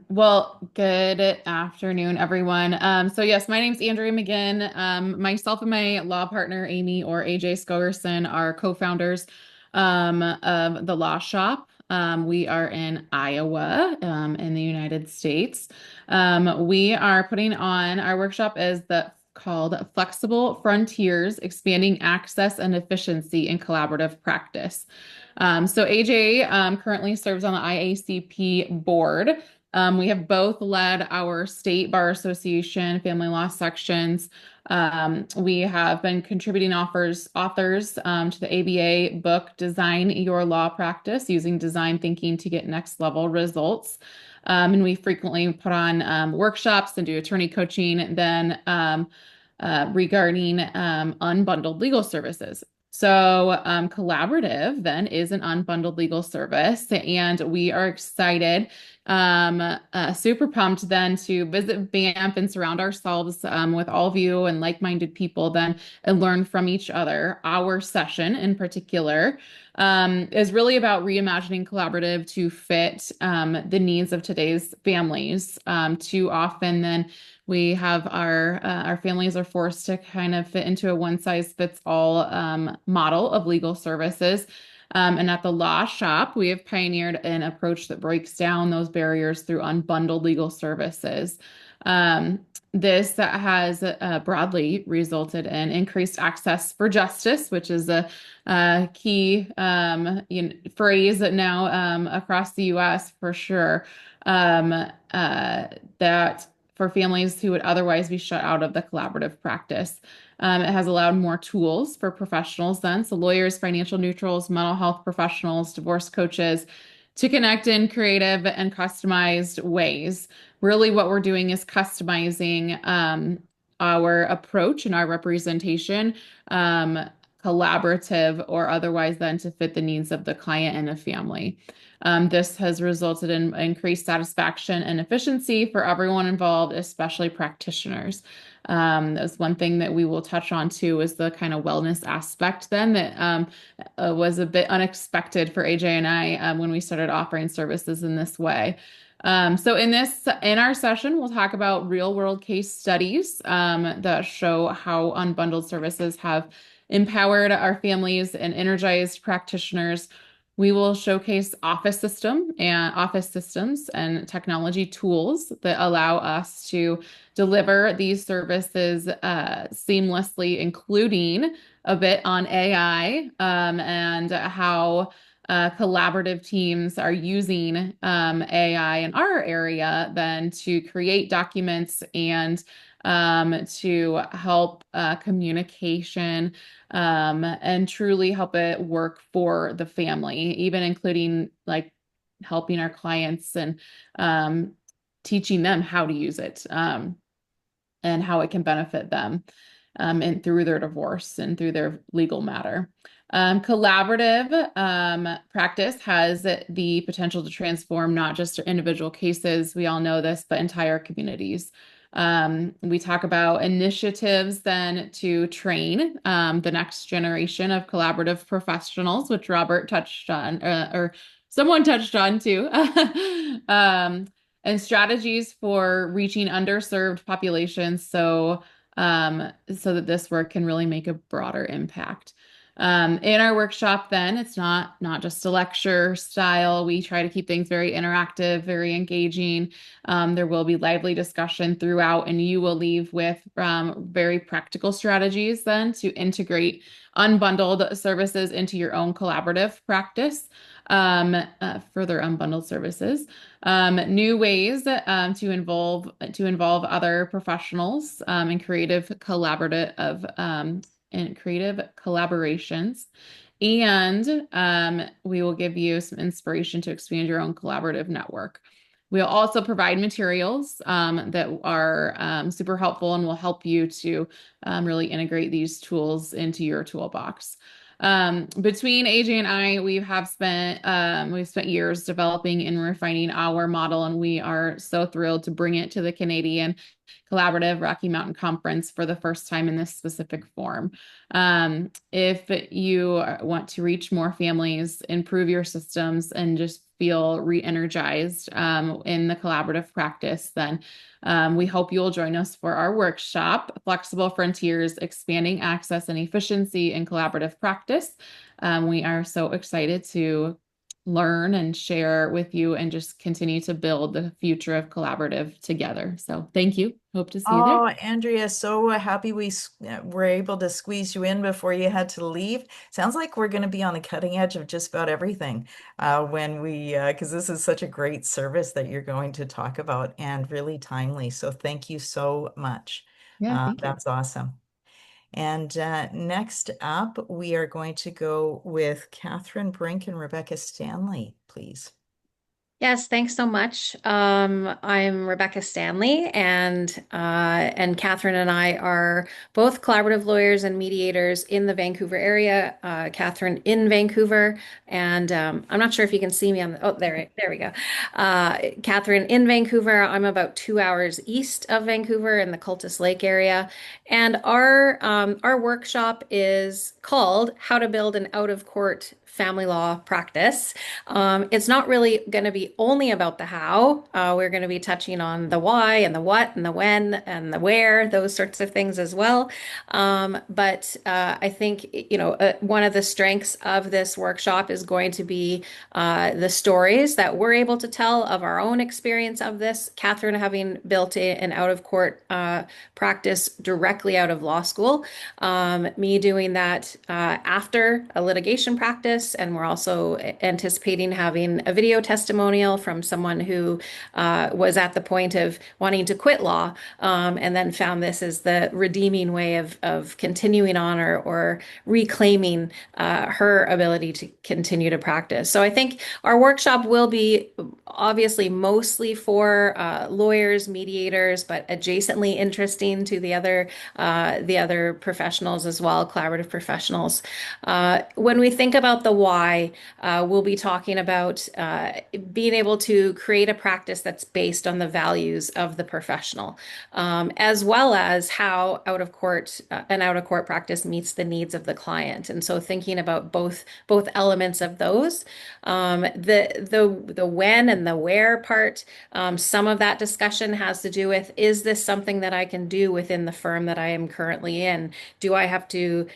Well, good afternoon, everyone. So yes, my name's Andrea McGinn. Myself and my law partner, Amy or AJ Skogerson, are co-founders of the Law Shop. We are in Iowa, in the United States. We are putting on, our workshop is called Flexible Frontiers, Expanding Access and Efficiency in Collaborative Practice. So AJ currently serves on the IACP board. We have both led our state bar association family law sections. We have been contributing authors to the ABA book, Design Your Law Practice, using design thinking to get next level results. And we frequently put on workshops and do attorney coaching then regarding unbundled legal services. So Collaborative then is an unbundled legal service, and we are excited, super pumped then to visit Banff and surround ourselves with all of you and like-minded people then and learn from each other. Our session in particular is really about reimagining collaborative to fit the needs of today's families. Too often then we have our families are forced to kind of fit into a one-size-fits-all model of legal services. And at the Law Shop, we have pioneered an approach that breaks down those barriers through unbundled legal services. This has broadly resulted in increased access for justice, which is a key phrase now across the U.S. for sure. That for families who would otherwise be shut out of the collaborative practice. It has allowed more tools for professionals then, so lawyers, financial neutrals, mental health professionals, divorce coaches, to connect in creative and customized ways. Really what we're doing is customizing our approach and our representation, collaborative or otherwise then to fit the needs of the client and the family. This has resulted in increased satisfaction and efficiency for everyone involved, especially practitioners. That's one thing that we will touch on too, is the kind of wellness aspect then that was a bit unexpected for AJ and I when we started offering services in this way. So in our session, we'll talk about real world case studies that show how unbundled services have empowered our families and energized practitioners. We will showcase office systems and technology tools that allow us to deliver these services seamlessly, including a bit on AI and how collaborative teams are using AI in our area then to create documents and to help communication and truly help it work for the family, even including like helping our clients and teaching them how to use it and how it can benefit them and through their divorce and through their legal matter. Collaborative practice has the potential to transform not just individual cases, we all know this, but entire communities. We talk about initiatives then to train the next generation of collaborative professionals, which Robert touched on, or someone touched on too, and strategies for reaching underserved populations so that this work can really make a broader impact. In our workshop then, it's not just a lecture style. We try to keep things very interactive, very engaging. There will be lively discussion throughout, and you will leave with very practical strategies then to integrate unbundled services into your own collaborative practice, further unbundled services, new ways to involve other professionals in creative collaborations. And we will give you some inspiration to expand your own collaborative network. We'll also provide materials that are super helpful and will help you to really integrate these tools into your toolbox. Between AJ and I, we've spent years developing and refining our model, and we are so thrilled to bring it to the Canadian Collaborative Rocky Mountain Conference for the first time in this specific form. If you want to reach more families, improve your systems, and just feel re-energized in the collaborative practice, then we hope you'll join us for our workshop, Flexible Frontiers, Expanding Access and Efficiency in Collaborative Practice. We are so excited to learn and share with you and just continue to build the future of collaborative together. So thank you. Hope to see you there. Oh, Andrea, so happy we were able to squeeze you in before you had to leave. Sounds like we're going to be on the cutting edge of just about everything because this is such a great service that you're going to talk about and really timely. So thank you so much. Yeah, thank you. That's awesome. And next up, we are going to go with Catherine Brink and Rebecca Stanley, please. Yes, thanks so much. I'm Rebecca Stanley, and Catherine and I are both collaborative lawyers and mediators in the Vancouver area. Catherine in Vancouver, and I'm not sure if you can see me on the, oh, there we go. Catherine in Vancouver. I'm about 2 hours east of Vancouver in the Cultus Lake area, and our workshop is called "How to Build an Out-of-Court Family Law Practice." It's not really going to be only about the how. We're going to be touching on the why and the what and the when and the where, those sorts of things as well. But I think, one of the strengths of this workshop is going to be the stories that we're able to tell of our own experience of this. Catherine having built an out-of-court practice directly out of law school, me doing that after a litigation practice. And we're also anticipating having a video testimonial from someone who was at the point of wanting to quit law, and then found this as the redeeming way of continuing on or reclaiming her ability to continue to practice. So I think our workshop will be obviously mostly for lawyers, mediators, but adjacently interesting to the other professionals as well, collaborative professionals. When we think about the why, we'll be talking about being able to create a practice that's based on the values of the professional, as well as how an out-of-court practice meets the needs of the client. And so thinking about both elements of those, the when and the where part, some of that discussion has to do with, is this something that I can do within the firm that I am currently in? Do I have to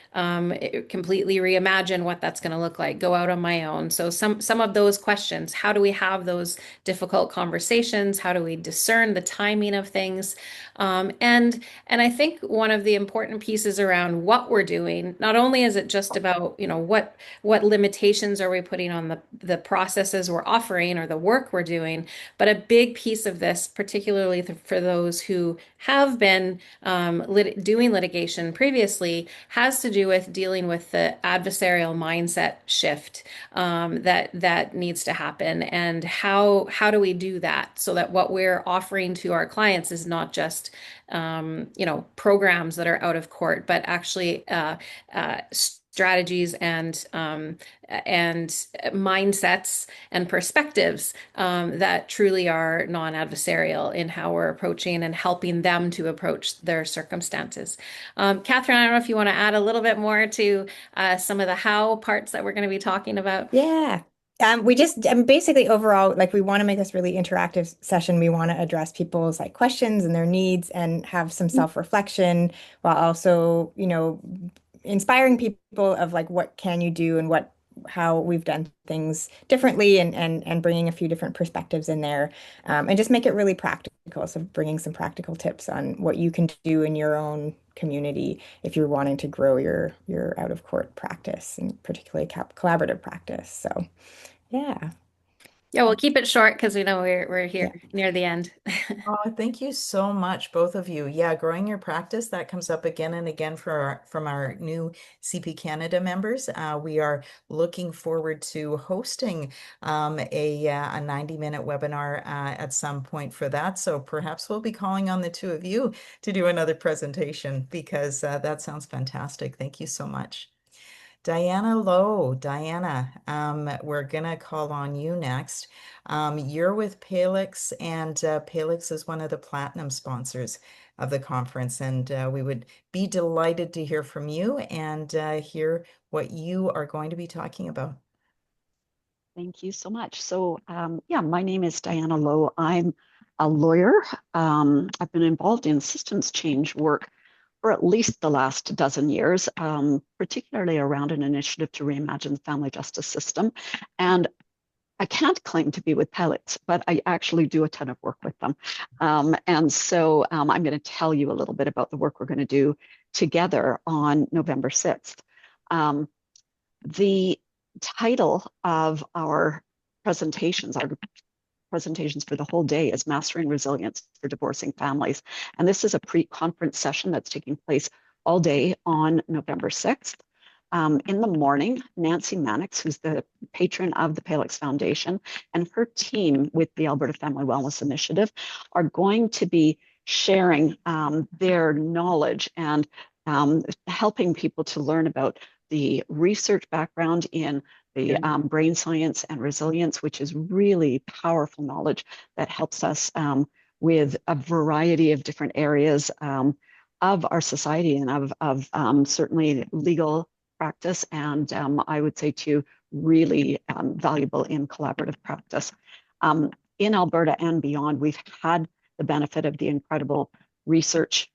completely reimagine what that's going to look like, go out on my own? So some of those questions, how do we have those difficult conversations? How do we discern the timing of things? And I think one of the important pieces around what we're doing, not only is it just about, what limitations are we putting on the processes we're offering or the work we're doing, but a big piece of this, particularly for those who have been doing litigation previously, has to do with dealing with the adversarial mindset shift that needs to happen, and how do we do that so that what we're offering to our clients is not just programs that are out of court, but actually strategies and mindsets and perspectives that truly are non-adversarial in how we're approaching and helping them to approach their circumstances. Catherine, I don't know if you want to add a little bit more to some of the how parts that we're going to be talking about. Yeah. We just basically overall, like, we want to make this really interactive session. We want to address people's questions and their needs and have some self-reflection while also, inspiring people of what can you do and how we've done things differently, and bringing a few different perspectives in there, and just make it really practical. So bringing some practical tips on what you can do in your own community if you're wanting to grow your out of court practice, and particularly collaborative practice. So yeah. Yeah, we'll keep it short because we know we're here near the end. Oh, thank you so much, both of you. Yeah, growing your practice, that comes up again and again from our new CP Canada members. We are looking forward to hosting a 90-minute webinar at some point for that. So perhaps we'll be calling on the two of you to do another presentation, because that sounds fantastic. Thank you so much. Diana Lowe. Diana, we're gonna call on you next. You're with Palix, and Palix is one of the platinum sponsors of the conference, and we would be delighted to hear from you and hear what you are going to be talking about. Thank you so much. So yeah, my name is Diana Lowe. I'm a lawyer. I've been involved in systems change work for at least the last dozen years, particularly around an initiative to reimagine the family justice system. And I can't claim to be with pilots, but I actually do a ton of work with them. And so I'm going to tell you a little bit about the work we're going to do together on November 6th. The title of our presentations for the whole day is Mastering Resilience for Divorcing Families. And this is a pre-conference session that's taking place all day on November 6th. In the morning, Nancy Mannix, who's the patron of the Palix Foundation, and her team with the Alberta Family Wellness Initiative are going to be sharing their knowledge and helping people to learn about the research background in the brain science and resilience, which is really powerful knowledge that helps us with a variety of different areas of our society and of certainly legal practice, and I would say too, really valuable in collaborative practice. In Alberta and beyond, we've had the benefit of the incredible research,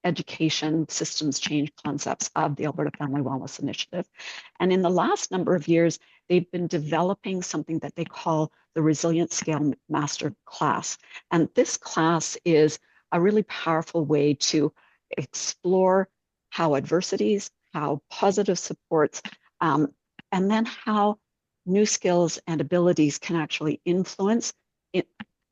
education, systems change concepts of the Alberta Family Wellness Initiative. And in the last number of years, they've been developing something that they call the Resilience Scale Master Class. And this class is a really powerful way to explore how adversities, how positive supports, and then how new skills and abilities can actually influence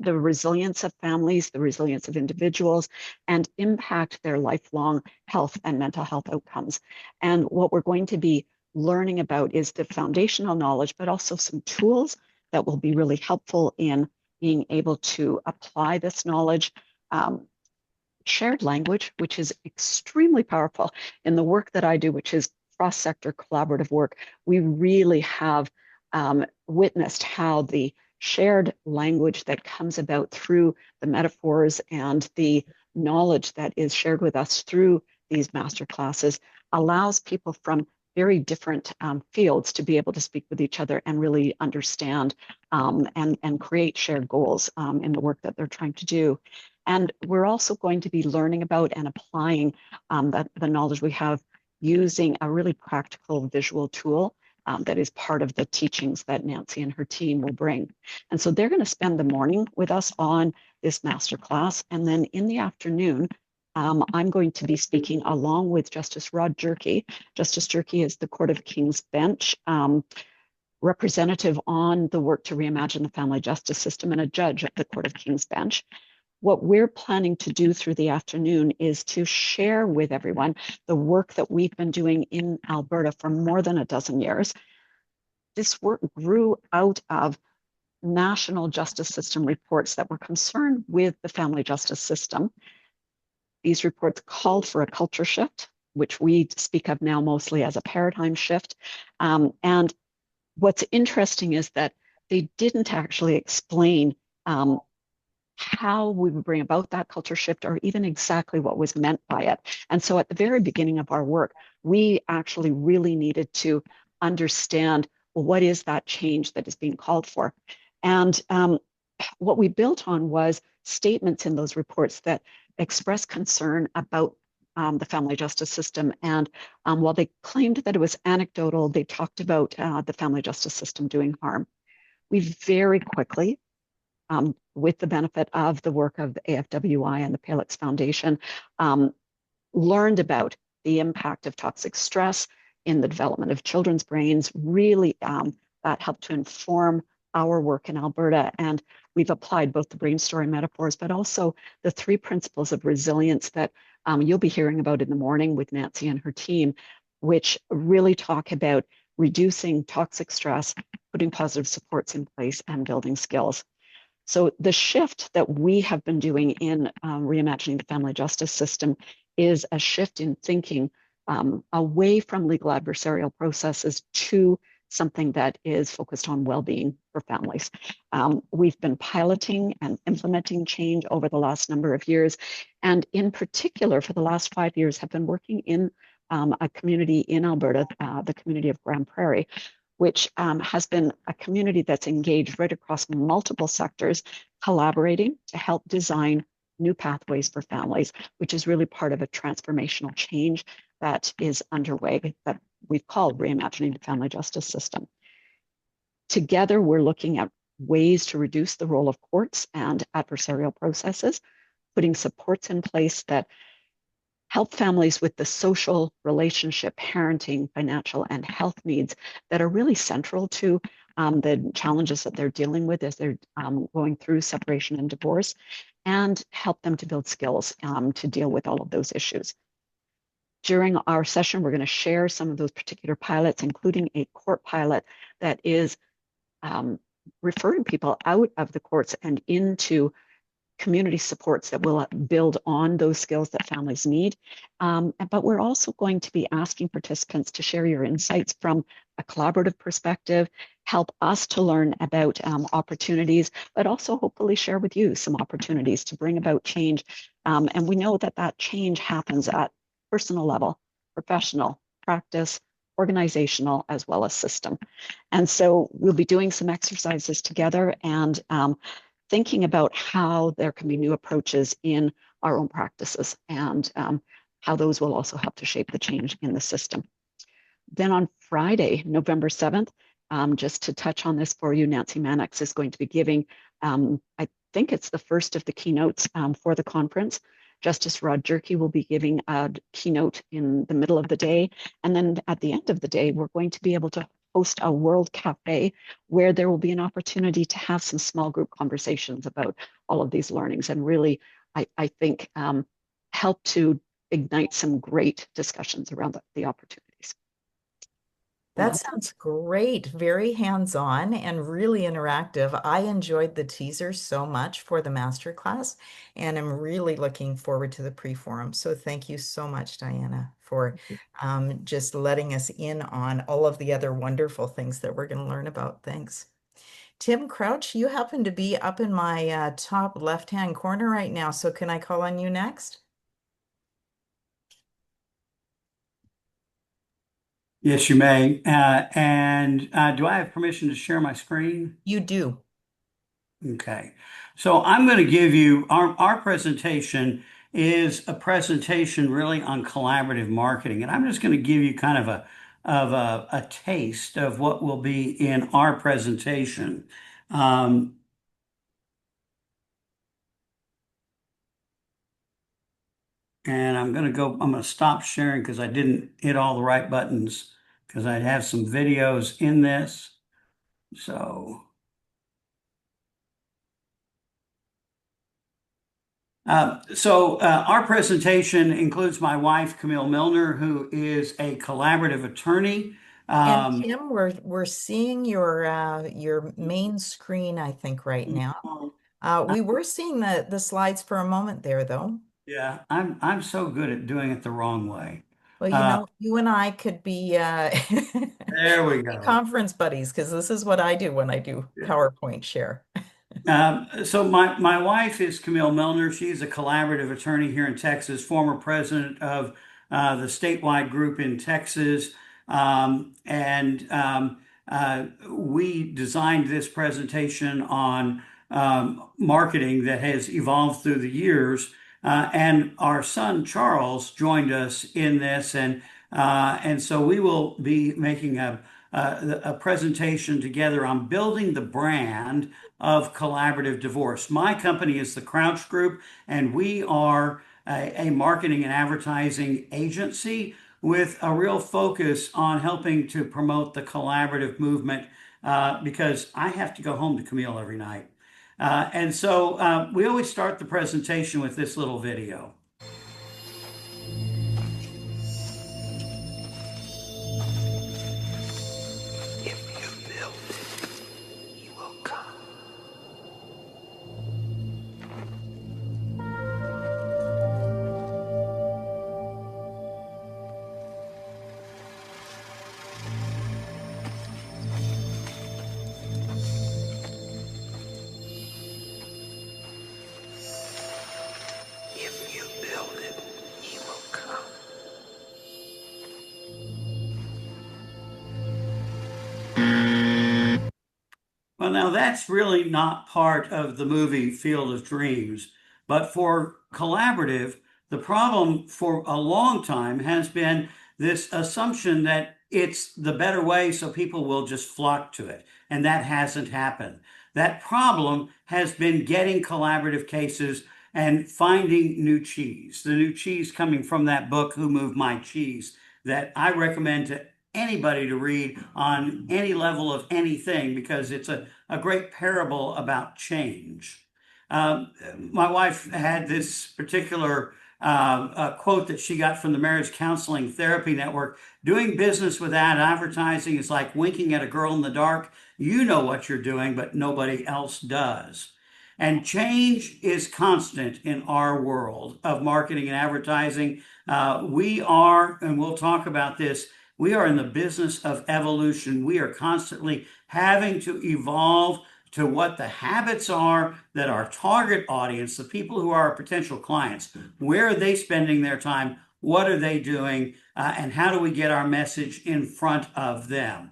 the resilience of families, the resilience of individuals, and impact their lifelong health and mental health outcomes. And what we're going to be learning about is the foundational knowledge, but also some tools that will be really helpful in being able to apply this knowledge. Shared language, which is extremely powerful in the work that I do, which is cross-sector collaborative work. We really have witnessed how the shared language that comes about through the metaphors and the knowledge that is shared with us through these master classes allows people from very different fields to be able to speak with each other and really understand and create shared goals in the work that they're trying to do. And we're also going to be learning about and applying the knowledge we have using a really practical visual tool that is part of the teachings that Nancy and her team will bring. And so they're going to spend the morning with us on this masterclass. And then in the afternoon, I'm going to be speaking along with Justice Rod Jerky. Justice Jerky is the Court of King's Bench representative on the work to reimagine the family justice system and a judge at the Court of King's Bench. What we're planning to do through the afternoon is to share with everyone the work that we've been doing in Alberta for more than a dozen years. This work grew out of national justice system reports that were concerned with the family justice system. These reports called for a culture shift, which we speak of now mostly as a paradigm shift. And what's interesting is that they didn't actually explain how we would bring about that culture shift or even exactly what was meant by it. And so at the very beginning of our work, we actually really needed to understand, well, what is that change that is being called for? And what we built on was statements in those reports that express concern about the family justice system. And while they claimed that it was anecdotal, they talked about the family justice system doing harm. We very quickly, with the benefit of the work of the AFWI and the Palix Foundation, learned about the impact of toxic stress in the development of children's brains. Really, that helped to inform our work in Alberta. And we've applied both the brain story metaphors, but also the 3 principles of resilience that you'll be hearing about in the morning with Nancy and her team, which really talk about reducing toxic stress, putting positive supports in place, and building skills. So the shift that we have been doing in reimagining the family justice system is a shift in thinking away from legal adversarial processes to something that is focused on well-being for families. We've been piloting and implementing change over the last number of years, and in particular for the last 5 years have been working in a community in Alberta, the community of Grand Prairie, which has been a community that's engaged right across multiple sectors, collaborating to help design new pathways for families, which is really part of a transformational change that is underway that we've called reimagining the family justice system. Together, we're looking at ways to reduce the role of courts and adversarial processes, putting supports in place that help families with the social, relationship, parenting, financial, and health needs that are really central to the challenges that they're dealing with as they're going through separation and divorce, and help them to build skills to deal with all of those issues. During our session, we're going to share some of those particular pilots, including a court pilot that is referring people out of the courts and into community supports that will build on those skills that families need. But we're also going to be asking participants to share your insights from a collaborative perspective, help us to learn about opportunities, but also hopefully share with you some opportunities to bring about change. And we know that that change happens at personal level, professional, practice, organizational, as well as system. And so we'll be doing some exercises together and thinking about how there can be new approaches in our own practices and how those will also help to shape the change in the system. Then on Friday, November 7th, just to touch on this for you, Nancy Mannix is going to be giving, I think it's the first of the keynotes for the conference. Justice Rod Jerky will be giving a keynote in the middle of the day. And then at the end of the day, we're going to be able to host a World Cafe where there will be an opportunity to have some small group conversations about all of these learnings and really, I think, help to ignite some great discussions around the opportunities. That sounds great. Very hands-on and really interactive. I enjoyed the teaser so much for the masterclass, and I'm really looking forward to the pre-forum. So thank you so much, Diana, for just letting us in on all of the other wonderful things that we're going to learn about. Thanks. Tim Crouch, you happen to be up in my top left-hand corner right now. So can I call on you next? Yes, you may. Do I have permission to share my screen? You do. Okay. So I'm going to give you our presentation is a presentation really on collaborative marketing. And I'm just going to give you kind of a taste of what will be in our presentation. And I'm going to stop sharing because I didn't hit all the right buttons because I have some videos in this. So, our presentation includes my wife, Camille Milner, who is a collaborative attorney. And Tim, we're seeing your main screen, I think, right now. We were seeing the slides for a moment there, though. Yeah, I'm so good at doing it the wrong way. Well, you know, you and I could be there we go. Conference buddies, because this is what I do when I do PowerPoint share. So my wife is Camille Milner. She's a collaborative attorney here in Texas, former president of the statewide group in Texas. We designed this presentation on marketing that has evolved through the years. And our son Charles joined us in this, and so we will be making a presentation together on building the brand of collaborative divorce. My company is the Crouch Group, and we are a marketing and advertising agency with a real focus on helping to promote the collaborative movement because I have to go home to Camille every night. We always start the presentation with this little video. If you build it, he will come. If you build it, he will come. Well, now that's really not part of the movie Field of Dreams, but for collaborative, the problem for a long time has been this assumption that it's the better way, so people will just flock to it. And that hasn't happened. That problem has been getting collaborative cases and finding new cheese. The new cheese coming from that book, Who Moved My Cheese, that I recommend to anybody to read on any level of anything, because it's a great parable about change. My wife had this particular quote that she got from the Marriage Counseling Therapy Network. Doing business without advertising is like winking at a girl in the dark. You know what you're doing, but nobody else does. And change is constant in our world of marketing and advertising. We are, and we'll talk about this, we are in the business of evolution. We are constantly having to evolve to what the habits are that our target audience, the people who are our potential clients, where are they spending their time? What are they doing? And how do we get our message in front of them?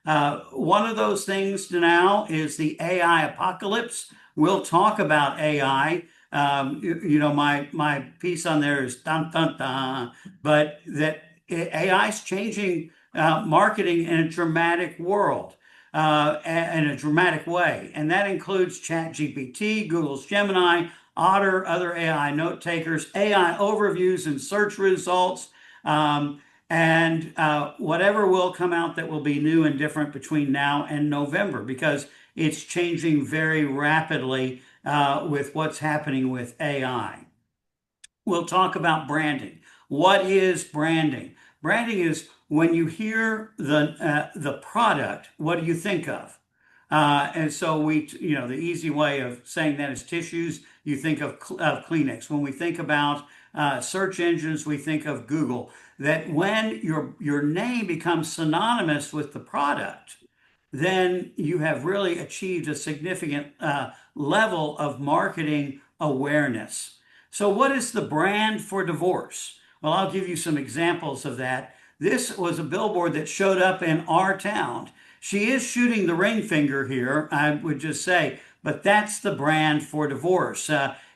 One of those things now is the AI apocalypse. We'll talk about AI. My piece on there is dun dun dun, but that AI is changing marketing in a dramatic world, in a dramatic way, and that includes ChatGPT, Google's Gemini, Otter, other AI note takers, AI overviews and search results. And whatever will come out that will be new and different between now and November, because it's changing very rapidly with what's happening with AI. We'll talk about branding. What is branding? Branding is when you hear the product, what do you think of? And so the easy way of saying that is tissues. You think of Kleenex. When we think about search engines, we think of Google. That when your name becomes synonymous with the product, then you have really achieved a significant level of marketing awareness. So what is the brand for divorce? Well, I'll give you some examples of that. This was a billboard that showed up in our town. She is shooting the ring finger here, I would just say, but that's the brand for divorce.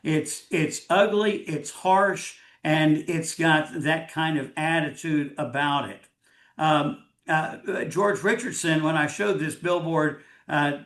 It's ugly, it's harsh, and it's got that kind of attitude about it. George Richardson, when I showed this billboard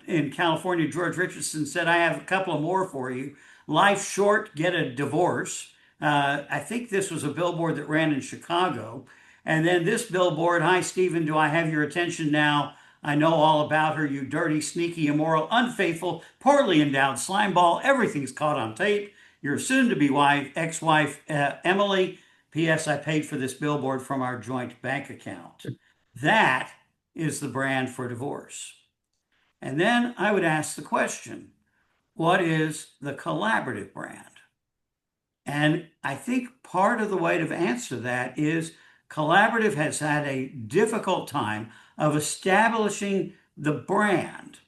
in California, George Richardson said, I have a couple of more for you. Life's short, get a divorce. I think this was a billboard that ran in Chicago. And then this billboard, hi, Stephen, do I have your attention now? I know all about her, you dirty, sneaky, immoral, unfaithful, poorly endowed slimeball. Everything's caught on tape. Your soon-to-be wife, ex-wife, Emily. P.S. I paid for this billboard from our joint bank account. That is the brand for divorce. And then I would ask the question, what is the collaborative brand? And I think part of the way to answer that is collaborative has had a difficult time of establishing the brand.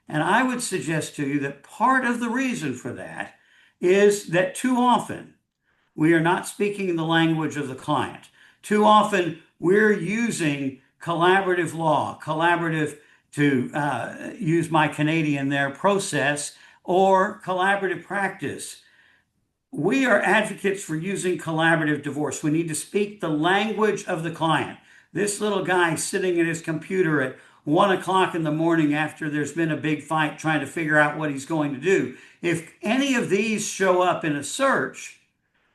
And I would suggest to you that part of the reason for that is that too often we are not speaking the language of the client. Too often we're using collaborative law, collaborative, to use my Canadian there, process, or collaborative practice. We are advocates for using collaborative divorce. We need to speak the language of the client. This little guy sitting at his computer at 1 o'clock in the morning after there's been a big fight trying to figure out what he's going to do. If any of these show up in a search,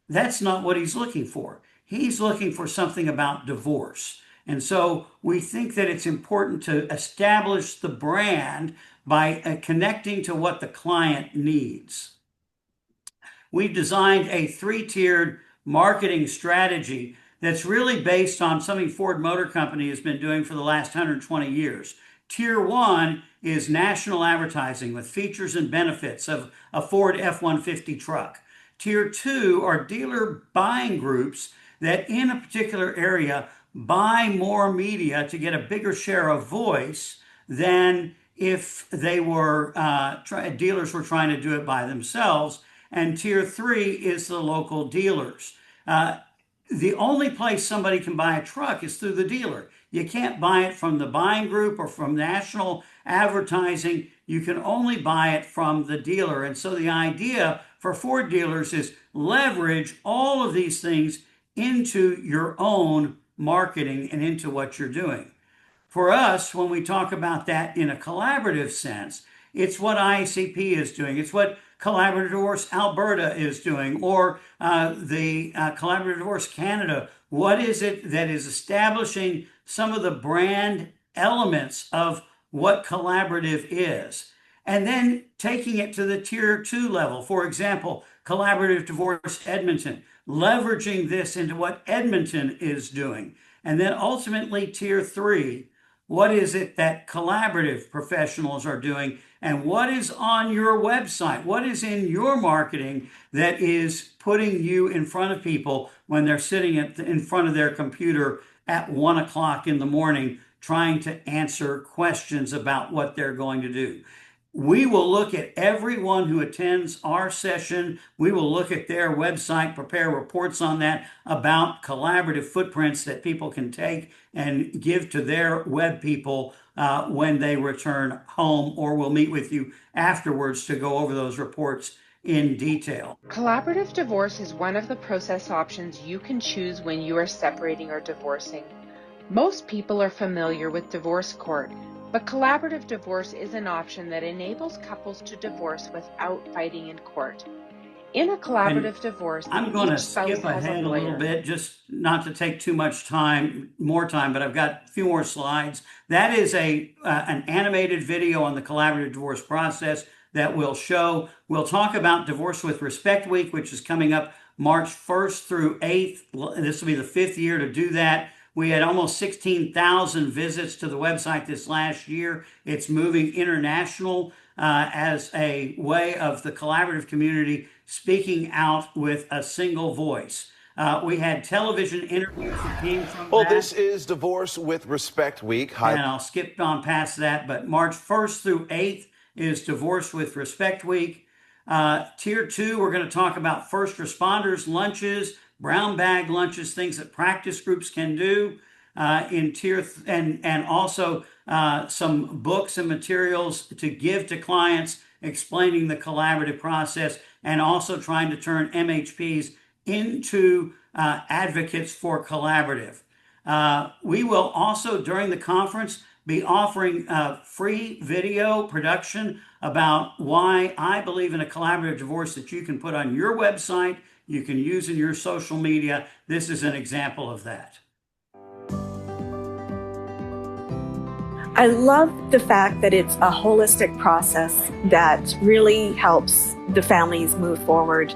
that's not what he's looking for. He's looking for something about divorce. And so we think that it's important to establish the brand by connecting to what the client needs. We've designed a 3-tiered marketing strategy that's really based on something Ford Motor Company has been doing for the last 120 years. Tier 1 is national advertising with features and benefits of a Ford F-150 truck. Tier 2 are dealer buying groups that in a particular area buy more media to get a bigger share of voice than if they were dealers were trying to do it by themselves. And tier 3 is the local dealers. The only place somebody can buy a truck is through the dealer. You can't buy it from the buying group or from national advertising. You can only buy it from the dealer. And so the idea for Ford dealers is leverage all of these things into your own marketing and into what you're doing. For us, when we talk about that in a collaborative sense, it's what IACP is doing. It's what Collaborative Divorce Alberta is doing, or the Collaborative Divorce Canada. What is it that is establishing some of the brand elements of what collaborative is? And then taking it to the tier 2 level. For example, Collaborative Divorce Edmonton, leveraging this into what Edmonton is doing. And then ultimately tier 3, what is it that collaborative professionals are doing? And what is on your website? What is in your marketing that is putting you in front of people when they're sitting in front of their computer at 1 o'clock in the morning trying to answer questions about what they're going to do? We will look at everyone who attends our session. We will look at their website, prepare reports on that about collaborative footprints that people can take and give to their web people when they return home, or we'll meet with you afterwards to go over those reports in detail. Collaborative divorce is one of the process options you can choose when you are separating or divorcing. Most people are familiar with divorce court, but collaborative divorce is an option that enables couples to divorce without fighting in court. In a collaborative divorce, I'm going to each spouse skip has ahead a little lawyer. bit, just not to take too much more time, but I've got a few more slides. That is an animated video on the collaborative divorce process that we'll show. We'll talk about Divorce with Respect Week, which is coming up March 1st through 8th. This will be the 5th year to do that. We had almost 16,000 visits to the website this last year. It's moving international as a way of the collaborative community speaking out with a single voice. We had television interviews that came from Well, that. this is Divorce with Respect Week. And I'll skip on past that, but March 1st through 8th is Divorce with Respect Week. Tier 2, we're going to talk about first responders lunches, brown bag lunches, things that practice groups can do in and also some books and materials to give to clients explaining the collaborative process, and also trying to turn MHPs into advocates for collaborative. We will also, during the conference, be offering free video production about why I believe in a collaborative divorce that you can put on your website, you can use in your social media. This is an example of that. I love the fact that it's a holistic process that really helps the families move forward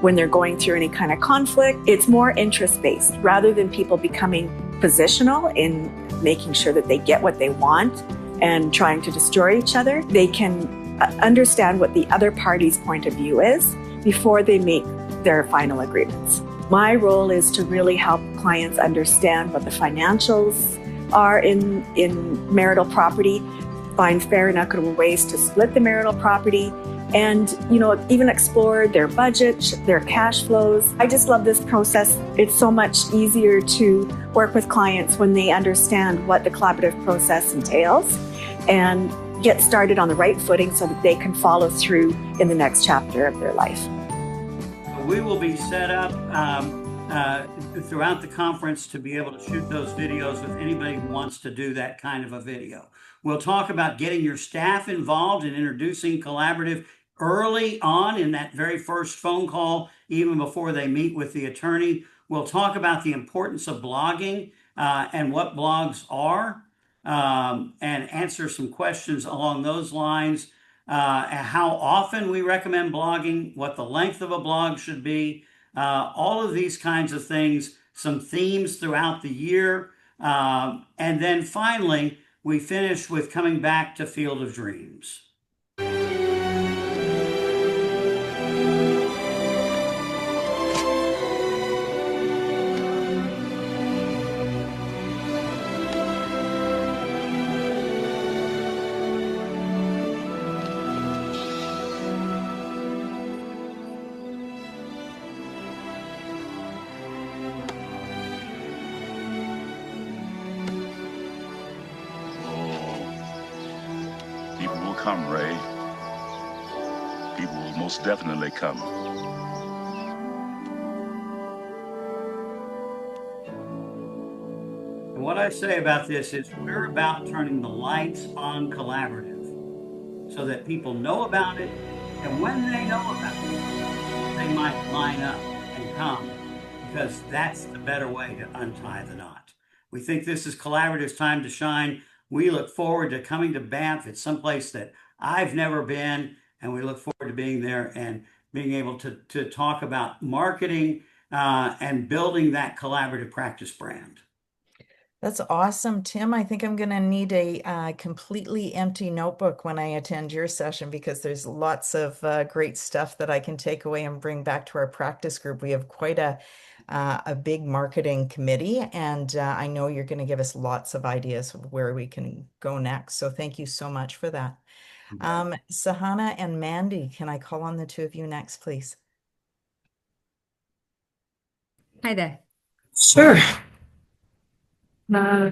when they're going through any kind of conflict. It's more interest-based rather than people becoming positional in making sure that they get what they want and trying to destroy each other. They can understand what the other party's point of view is before they make their final agreements. My role is to really help clients understand what the financials are in marital property, find fair and equitable ways to split the marital property, and even explore their budget, their cash flows. I just love this process. It's so much easier to work with clients when they understand what the collaborative process entails and get started on the right footing so that they can follow through in the next chapter of their life. We will be set up throughout the conference to be able to shoot those videos with anybody who wants to do that kind of a video. We'll talk about getting your staff involved in introducing collaborative early on in that very first phone call, even before they meet with the attorney. We'll talk about the importance of blogging and what blogs are, and answer some questions along those lines. How often we recommend blogging, what the length of a blog should be, all of these kinds of things, some themes throughout the year. And then finally, we finish with coming back to Field of Dreams. People will come, Ray. People will most definitely come. what I say about this is we're about turning the lights on collaborative so that people know about it. And when they know about it, they might line up and come, because that's the better way to untie the knot. We think this is collaborative's time to shine. We look forward to coming to Banff. It's someplace that I've never been, and we look forward to being there and being able to talk about marketing and building that collaborative practice brand. That's awesome, Tim. I think I'm going to need a completely empty notebook when I attend your session, because there's lots of great stuff that I can take away and bring back to our practice group. We have quite a big marketing committee, and I know you're going to give us lots of ideas of where we can go next. So thank you so much for that. Sahana and Mandy, can I call on the two of you next, please? Hi there. Sure.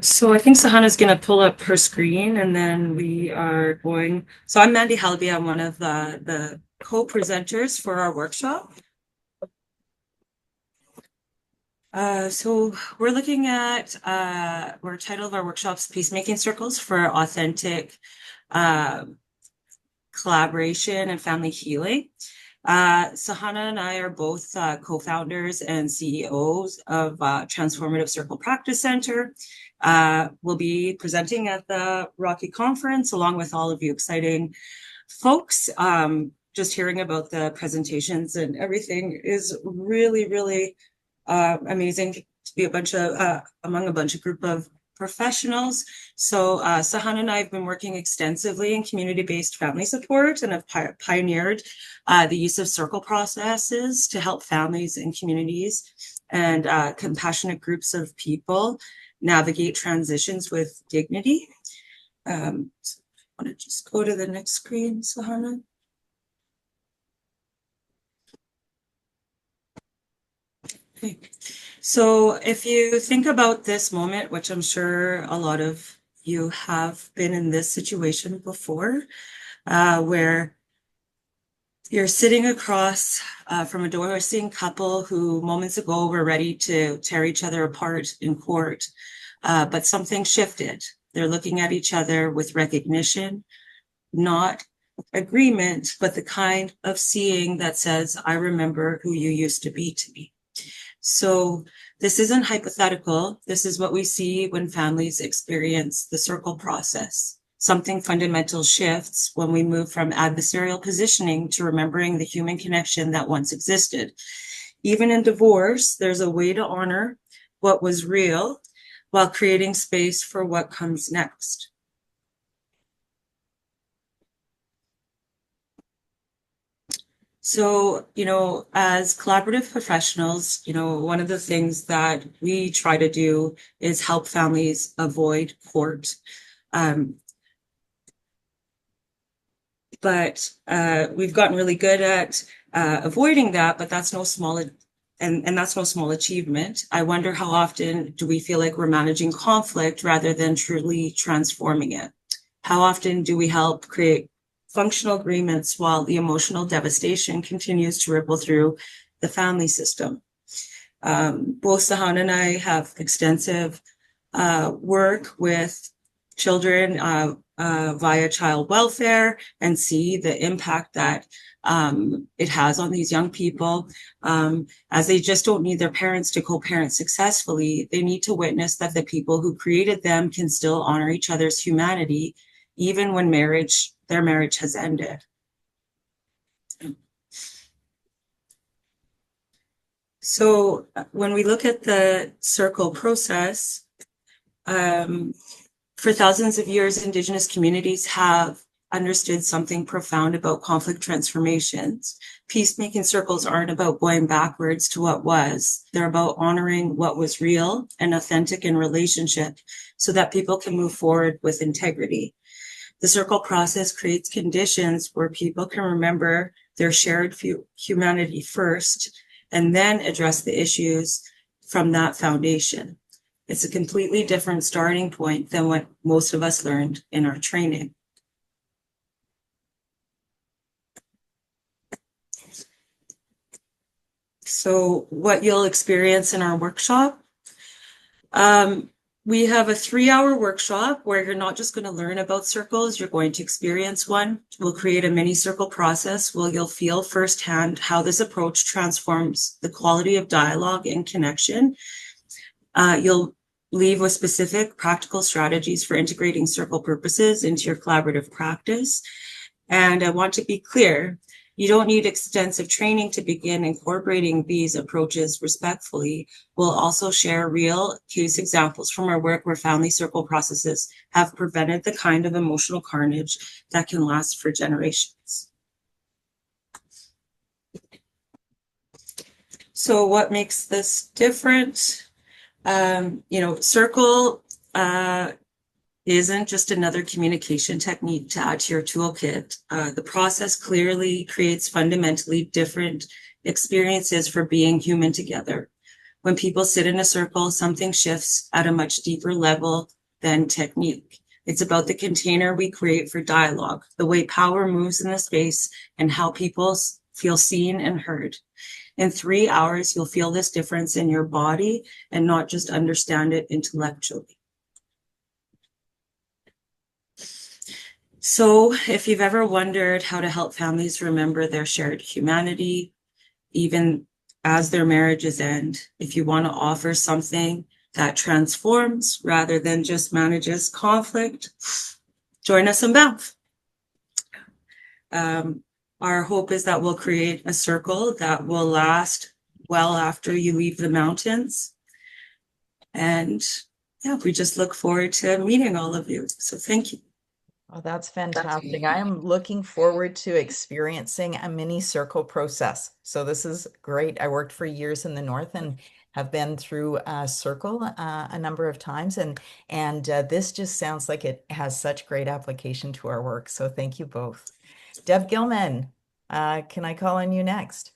So I think Sahana's going to pull up her screen, and then we are going. So I'm Mandy Halby. I'm one of the co-presenters for our workshop. So we're looking at, our title of our workshop's Peacemaking Circles for Authentic Collaboration and Family Healing. Sahana and I are both co-founders and CEOs of Transformative Circle Practice Center. We'll be presenting at the Rocky Conference along with all of you exciting folks. Just hearing about the presentations and everything is really, really amazing to be among a bunch of group of professionals. So Sahana and I have been working extensively in community-based family support and have pioneered the use of circle processes to help families and communities and compassionate groups of people navigate transitions with dignity. So I want to just go to the next screen, Sahana. Okay. So if you think about this moment, which I'm sure a lot of you have been in this situation before, where you're sitting across from a divorcing couple who moments ago were ready to tear each other apart in court, but something shifted. They're looking at each other with recognition, not agreement, but the kind of seeing that says, I remember who you used to be to me. So this isn't hypothetical. This is what we see when families experience the circle process. Something fundamental shifts when we move from adversarial positioning to remembering the human connection that once existed. Even in divorce, there's a way to honor what was real while creating space for what comes next. So, as collaborative professionals, one of the things that we try to do is help families avoid court. But we've gotten really good at avoiding that, but that's no small and that's no small achievement. I wonder how often do we feel like we're managing conflict rather than truly transforming it? How often do we help create functional agreements while the emotional devastation continues to ripple through the family system? Both Sahana and I have extensive work with children via child welfare and see the impact that it has on these young people, as they just don't need their parents to co-parent successfully. They need to witness that the people who created them can still honor each other's humanity, even when their marriage has ended. So when we look at the circle process, for thousands of years, Indigenous communities have understood something profound about conflict transformations. Peacemaking circles aren't about going backwards to what was. They're about honoring what was real and authentic in relationship so that people can move forward with integrity. The circle process creates conditions where people can remember their shared humanity first and then address the issues from that foundation. It's a completely different starting point than what most of us learned in our training. So what you'll experience in our workshop, We have a 3-hour workshop where you're not just going to learn about circles, you're going to experience one. We'll create a mini circle process where you'll feel firsthand how this approach transforms the quality of dialogue and connection. You'll leave with specific practical strategies for integrating circle purposes into your collaborative practice. And I want to be clear, you don't need extensive training to begin incorporating these approaches respectfully. We'll also share real case examples from our work where family circle processes have prevented the kind of emotional carnage that can last for generations. So what makes this different? Circle isn't just another communication technique to add to your toolkit. The process clearly creates fundamentally different experiences for being human together. When people sit in a circle, something shifts at a much deeper level than technique. It's about the container we create for dialogue, the way power moves in the space, and how people feel seen and heard. In 3 hours, you'll feel this difference in your body and not just understand it intellectually. So if you've ever wondered how to help families remember their shared humanity, even as their marriages end, if you want to offer something that transforms rather than just manages conflict, join us in Banff. Our hope is that we'll create a circle that will last well after you leave the mountains. And yeah, we just look forward to meeting all of you. So thank you. Oh, that's fantastic. I am looking forward to experiencing a mini circle process. So this is great. I worked for years in the north and have been through a circle a number of times. And this just sounds like it has such great application to our work. So thank you both. Deb Gilman, can I call on you next?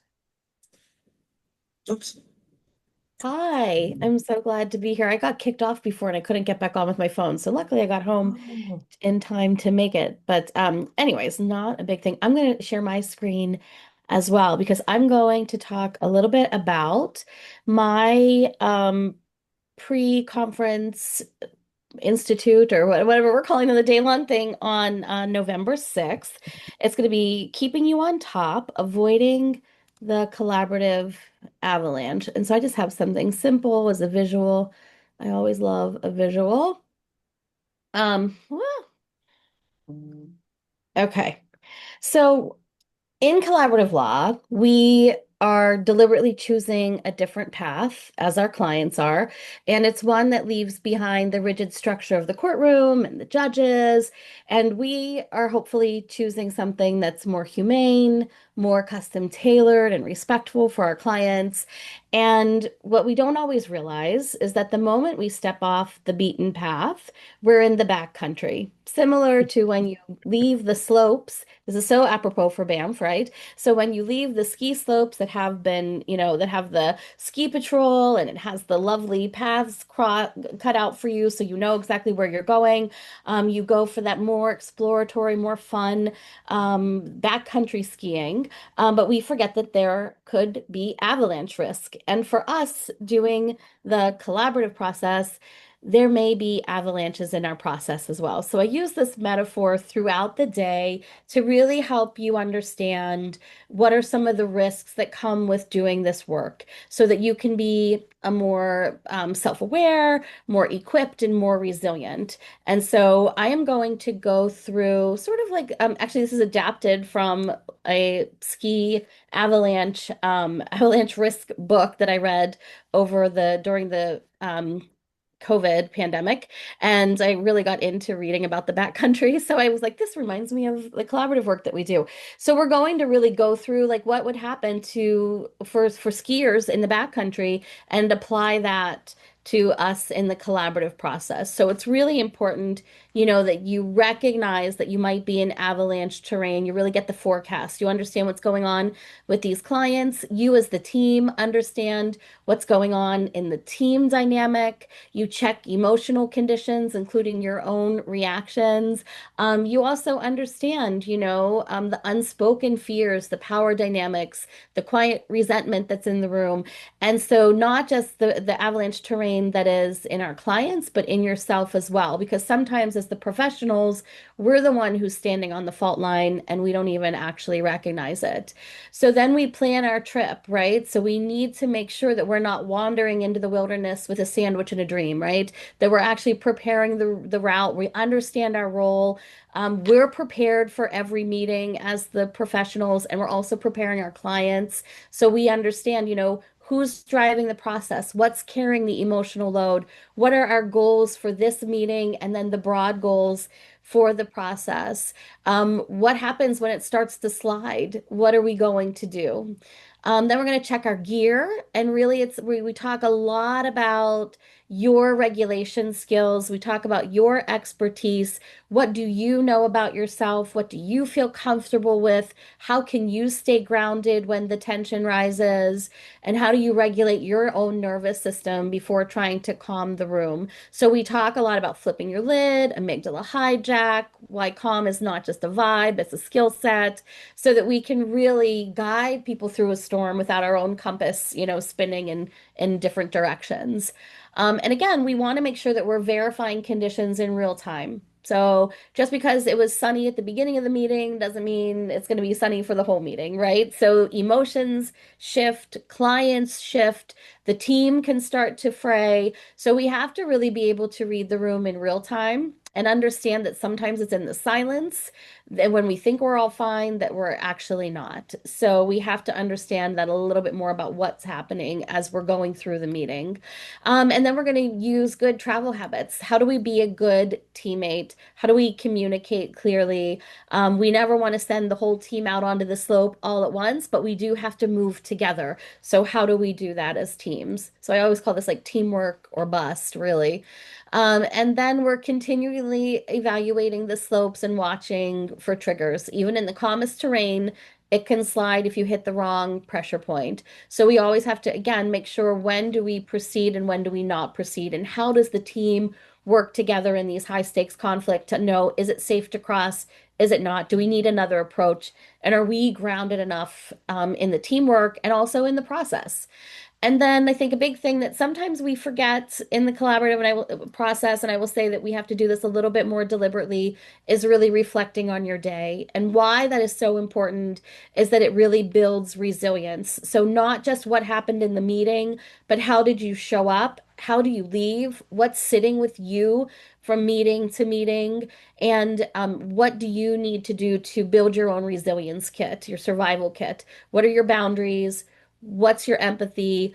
Oops. Hi, I'm so glad to be here. I got kicked off before and I couldn't get back on with my phone. So luckily I got home in time to make it. But anyways, not a big thing. I'm going to share my screen as well because I'm going to talk a little bit about my pre-conference institute or whatever we're calling it, the day long thing on November 6th. It's going to be keeping you on top, avoiding the collaborative avalanche. And so I just have something simple as a visual. I always love a visual. Well, okay. So in collaborative law, we are deliberately choosing a different path, as our clients are, and it's one that leaves behind the rigid structure of the courtroom and the judges, and we are hopefully choosing something that's more humane, more custom tailored and respectful for our clients. And what we don't always realize is that the moment we step off the beaten path, we're in the backcountry. Similar to when you leave the slopes, this is so apropos for Banff, right? So when you leave the ski slopes that have been, that have the ski patrol and it has the lovely paths cut out for you so you know exactly where you're going, you go for that more exploratory, more fun backcountry skiing. But we forget that there could be avalanche risk. And for us doing the collaborative process, there may be avalanches in our process as well. So I use this metaphor throughout the day to really help you understand what are some of the risks that come with doing this work so that you can be a more self-aware, more equipped, and more resilient. And so I am going to go through sort of like, actually this is adapted from a ski avalanche risk book that I read during the COVID pandemic, and I really got into reading about the backcountry. So I was like, this reminds me of the collaborative work that we do. So we're going to really go through like what would happen for skiers in the backcountry and apply that to us in the collaborative process. So it's really important, that you recognize that you might be in avalanche terrain. You really get the forecast. You understand what's going on with these clients. You as the team understand what's going on in the team dynamic. You check emotional conditions, including your own reactions. You also understand, the unspoken fears, the power dynamics, the quiet resentment that's in the room. And so not just the avalanche terrain pain that is in our clients, but in yourself as well. Because sometimes as the professionals, we're the one who's standing on the fault line and we don't even actually recognize it. So then we plan our trip, right? So we need to make sure that we're not wandering into the wilderness with a sandwich and a dream, right? That we're actually preparing the route. We understand our role. We're prepared for every meeting as the professionals, and we're also preparing our clients. So we understand, who's driving the process, what's carrying the emotional load, what are our goals for this meeting, and then the broad goals for the process. What happens when it starts to slide? What are we going to do? Then we're going to check our gear, and really we talk a lot about your regulation skills. We talk about your expertise. What do you know about yourself? What do you feel comfortable with? How can you stay grounded when the tension rises? And how do you regulate your own nervous system before trying to calm the room? So we talk a lot about flipping your lid, amygdala hijack, why calm is not just a vibe, it's a skill set, so that we can really guide people through a storm without our own compass, spinning in different directions. And again, we want to make sure that we're verifying conditions in real time. So just because it was sunny at the beginning of the meeting doesn't mean it's going to be sunny for the whole meeting, right? So emotions shift, clients shift, the team can start to fray. So we have to really be able to read the room in real time and understand that sometimes it's in the silence, that when we think we're all fine, that we're actually not. So we have to understand that a little bit more about what's happening as we're going through the meeting. And then we're going to use good travel habits. How do we be a good teammate? How do we communicate clearly? We never want to send the whole team out onto the slope all at once, but we do have to move together. So how do we do that as teams? So I always call this like teamwork or bust, really. And then we're continually evaluating the slopes and watching for triggers. Even in the calmest terrain, it can slide if you hit the wrong pressure point. So we always have to, again, make sure when do we proceed and when do we not proceed, and how does the team work together in these high stakes conflict to know, is it safe to cross? Is it not? Do we need another approach? And are we grounded enough in the teamwork and also in the process? And then I think a big thing that sometimes we forget in the collaborative process, and I will say that we have to do this a little bit more deliberately, is really reflecting on your day. And why that is so important is that it really builds resilience. So not just what happened in the meeting, but how did you show up? How do you leave? What's sitting with you from meeting to meeting? And what do you need to do to build your own resilience kit, your survival kit? What are your boundaries? What's your empathy?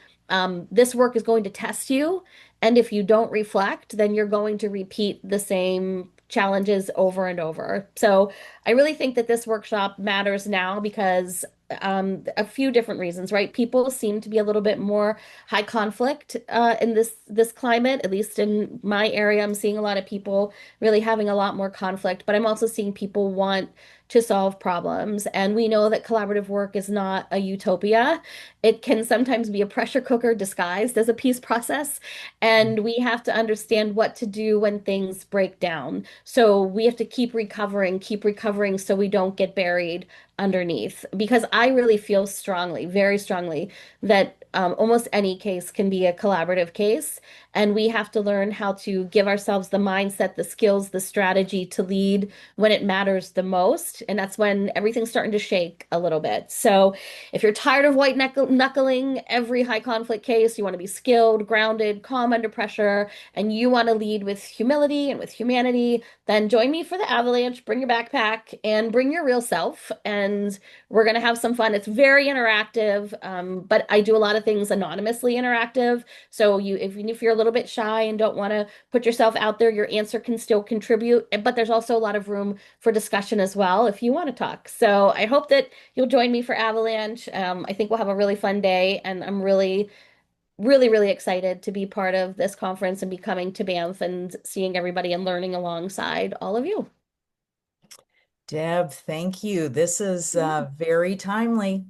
This work is going to test you. And if you don't reflect, then you're going to repeat the same challenges over and over. So I really think that this workshop matters now because a few different reasons, right? People seem to be a little bit more high conflict in this climate. At least in my area, I'm seeing a lot of people really having a lot more conflict, but I'm also seeing people want to solve problems. And we know that collaborative work is not a utopia. It can sometimes be a pressure cooker disguised as a peace process. And we have to understand what to do when things break down. So we have to keep recovering so we don't get buried underneath. Because I really feel strongly, very strongly, that almost any case can be a collaborative case. And we have to learn how to give ourselves the mindset, the skills, the strategy to lead when it matters the most. And that's when everything's starting to shake a little bit. So if you're tired of white knuckling every high conflict case, you want to be skilled, grounded, calm under pressure, and you want to lead with humility and with humanity, then join me for the avalanche. Bring your backpack and bring your real self. And we're going to have some fun. It's very interactive, but I do a lot of things anonymously interactive. So even if you're a little bit shy and don't want to put yourself out there, your answer can still contribute. But there's also a lot of room for discussion as well if you want to talk. So I hope that you'll join me for Avalanche. I think we'll have a really fun day, and I'm really, really, really excited to be part of this conference and be coming to Banff and seeing everybody and learning alongside all of you. Deb, thank you. This is very timely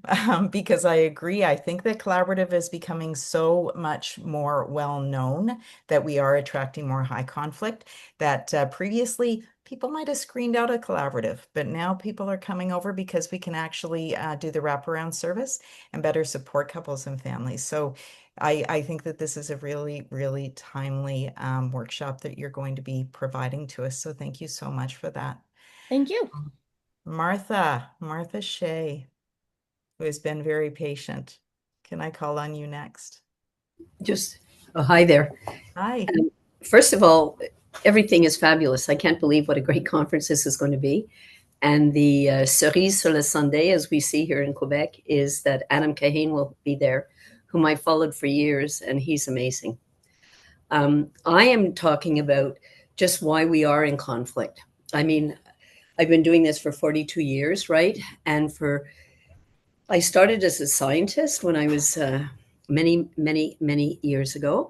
because I agree. I think that collaborative is becoming so much more well known, that we are attracting more high conflict, that previously people might have screened out a collaborative, but now people are coming over because we can actually do the wraparound service and better support couples and families. So I think that this is a really, really timely workshop that you're going to be providing to us. So thank you so much for that. Thank you. Martha Shea, who has been very patient. Can I call on you next? Hi there. Hi. First of all, everything is fabulous. I can't believe what a great conference this is going to be. And the cerise sur le sundae, as we see here in Quebec, is that Adam Kahane will be there, whom I followed for years, and he's amazing. I am talking about just why we are in conflict. I mean, I've been doing this for 42 years, right? And I started as a scientist when I was many years ago,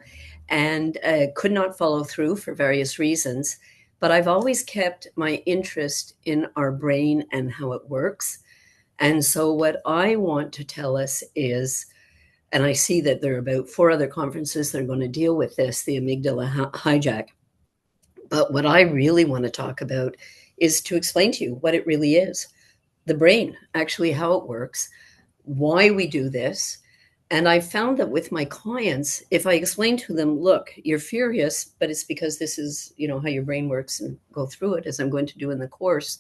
and could not follow through for various reasons. But I've always kept my interest in our brain and how it works. And so what I want to tell us is, and I see that there are about 4 other conferences that are going to deal with this, the amygdala hijack. But what I really want to talk about is to explain to you what it really is, the brain, actually how it works, why we do this. And I found that with my clients, if I explain to them, look, you're furious, but it's because this is, how your brain works, and go through it as I'm going to do in the course,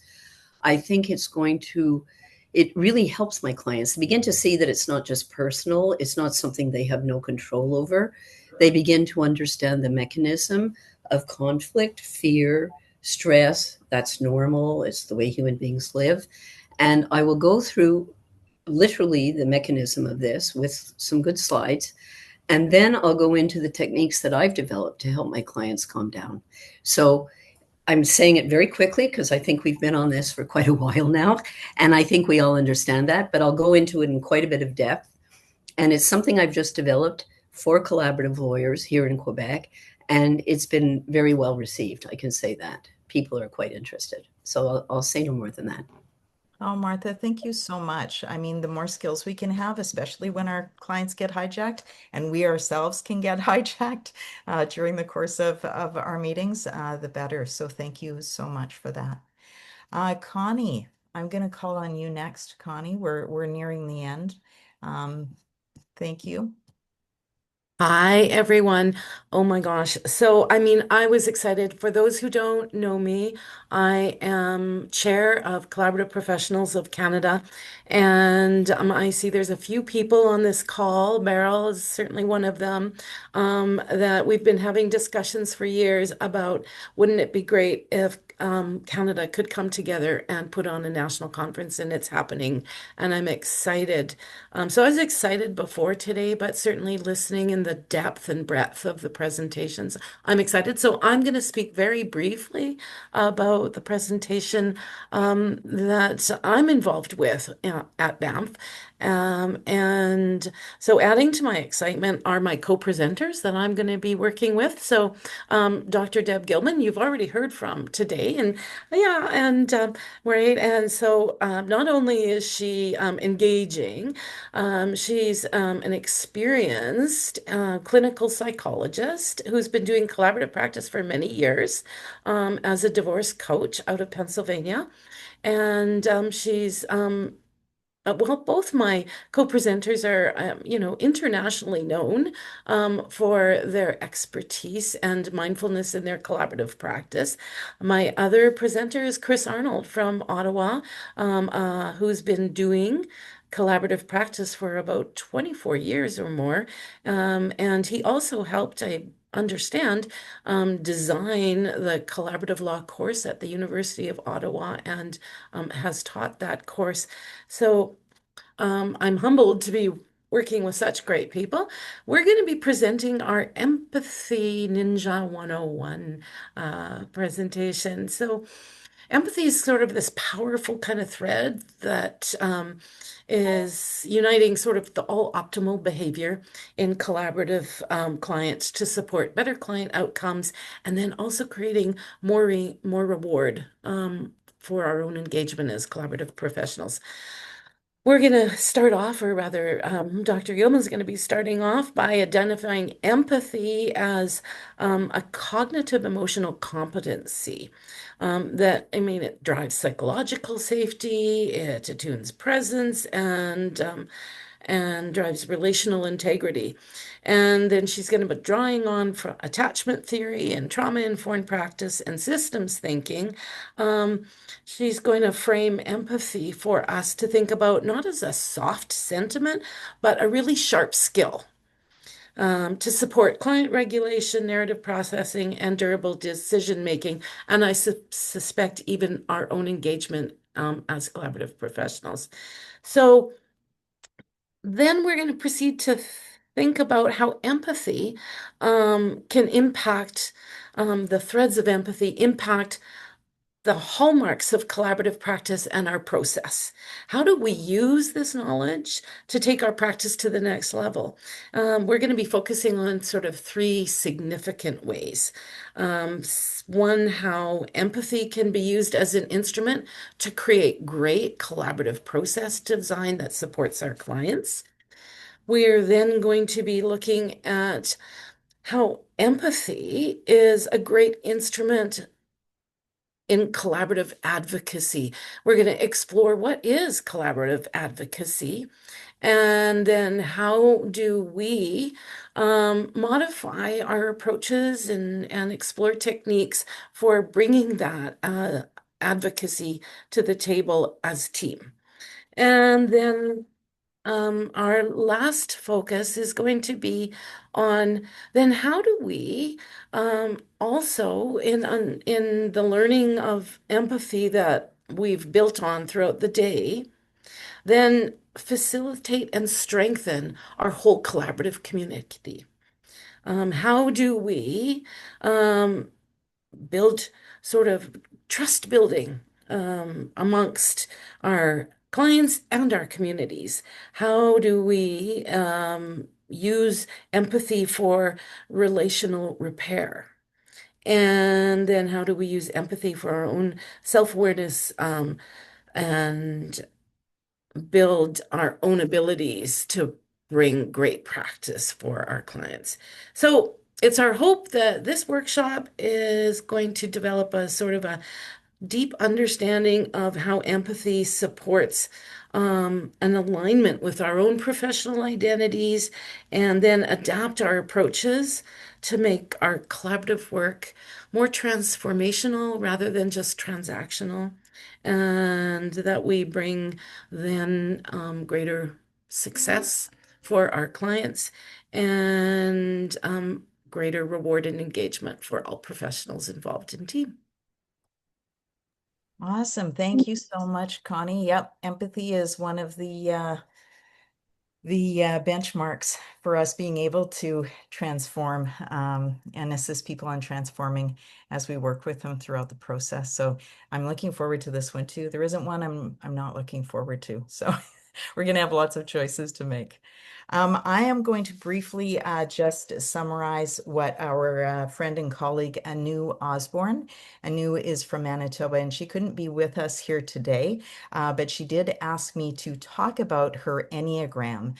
I think it really helps my clients begin to see that it's not just personal. It's not something they have no control over. They begin to understand the mechanism of conflict, fear, stress. That's normal. It's the way human beings live. And I will go through literally the mechanism of this with some good slides. And then I'll go into the techniques that I've developed to help my clients calm down. So I'm saying it very quickly because I think we've been on this for quite a while now. And I think we all understand that, but I'll go into it in quite a bit of depth. And it's something I've just developed for collaborative lawyers here in Quebec. And it's been very well received. I can say that. People are quite interested. So I'll say no more than that. Oh, Martha, thank you so much. I mean, the more skills we can have, especially when our clients get hijacked and we ourselves can get hijacked during the course of our meetings, the better. So thank you so much for that. Connie, I'm going to call on you next, Connie. We're nearing the end. Thank you. Hi, everyone. Oh my gosh. So, I was excited. For those who don't know me, I am chair of Collaborative Professionals of Canada. And I see there's a few people on this call. Beryl is certainly one of them, that we've been having discussions for years about wouldn't it be great if Canada could come together and put on a national conference, and it's happening. And I'm excited. So I was excited before today, but certainly listening in the depth and breadth of the presentations, I'm excited. So I'm going to speak very briefly about the presentation that I'm involved with at Banff. And so adding to my excitement are my co-presenters that I'm going to be working with. So Dr. Deb Gilman, you've already heard from today. And right. And so not only is she engaging, she's an experienced clinical psychologist who's been doing collaborative practice for many years as a divorce coach out of Pennsylvania. And she's well, both my co-presenters are, internationally known for their expertise and mindfulness in their collaborative practice. My other presenter is Chris Arnold from Ottawa, who's been doing collaborative practice for about 24 years or more. And he also helped, I understand, design the collaborative law course at the University of Ottawa and has taught that course. So I'm humbled to be working with such great people. We're going to be presenting our Empathy Ninja 101 presentation. So empathy is sort of this powerful kind of thread that is uniting sort of the all optimal behavior in collaborative clients to support better client outcomes, and then also creating more reward for our own engagement as collaborative professionals. we're going to start off, or rather, Dr. Gilman's going to be starting off by identifying empathy as a cognitive emotional competency. It drives psychological safety, it attunes presence, and drives relational integrity. And then she's going to be drawing on attachment theory and trauma-informed practice and systems thinking. She's going to frame empathy for us to think about not as a soft sentiment, but a really sharp skill to support client regulation, narrative processing, and durable decision making. And I suspect even our own engagement as collaborative professionals. So then we're going to proceed to think about how empathy can impact the threads of empathy, impact the hallmarks of collaborative practice and our process. How do we use this knowledge to take our practice to the next level? We're going to be focusing on sort of three significant ways. One, how empathy can be used as an instrument to create great collaborative process design that supports our clients. We're then going to be looking at how empathy is a great instrument in collaborative advocacy. We're going to explore what is collaborative advocacy, and then how do we modify our approaches and explore techniques for bringing that advocacy to the table as a team. And then our last focus is going to be on then how do we also in the learning of empathy that we've built on throughout the day, then facilitate and strengthen our whole collaborative community. How do we build sort of trust building amongst our clients and our communities? How do we use empathy for relational repair? And then how do we use empathy for our own self-awareness and build our own abilities to bring great practice for our clients? So it's our hope that this workshop is going to develop a sort of a deep understanding of how empathy supports an alignment with our own professional identities, and then adapt our approaches to make our collaborative work more transformational rather than just transactional, and that we bring then greater success for our clients and greater reward and engagement for all professionals involved in team. Awesome. Thank you so much, Connie. Yep, empathy is one of the benchmarks for us being able to transform and assist people in transforming as we work with them throughout the process. So I'm looking forward to this one too. There isn't one I'm not looking forward to. So we're going to have lots of choices to make. I am going to briefly just summarize what our friend and colleague Anu Osborne. Anu is from Manitoba, and she couldn't be with us here today, but she did ask me to talk about her Enneagram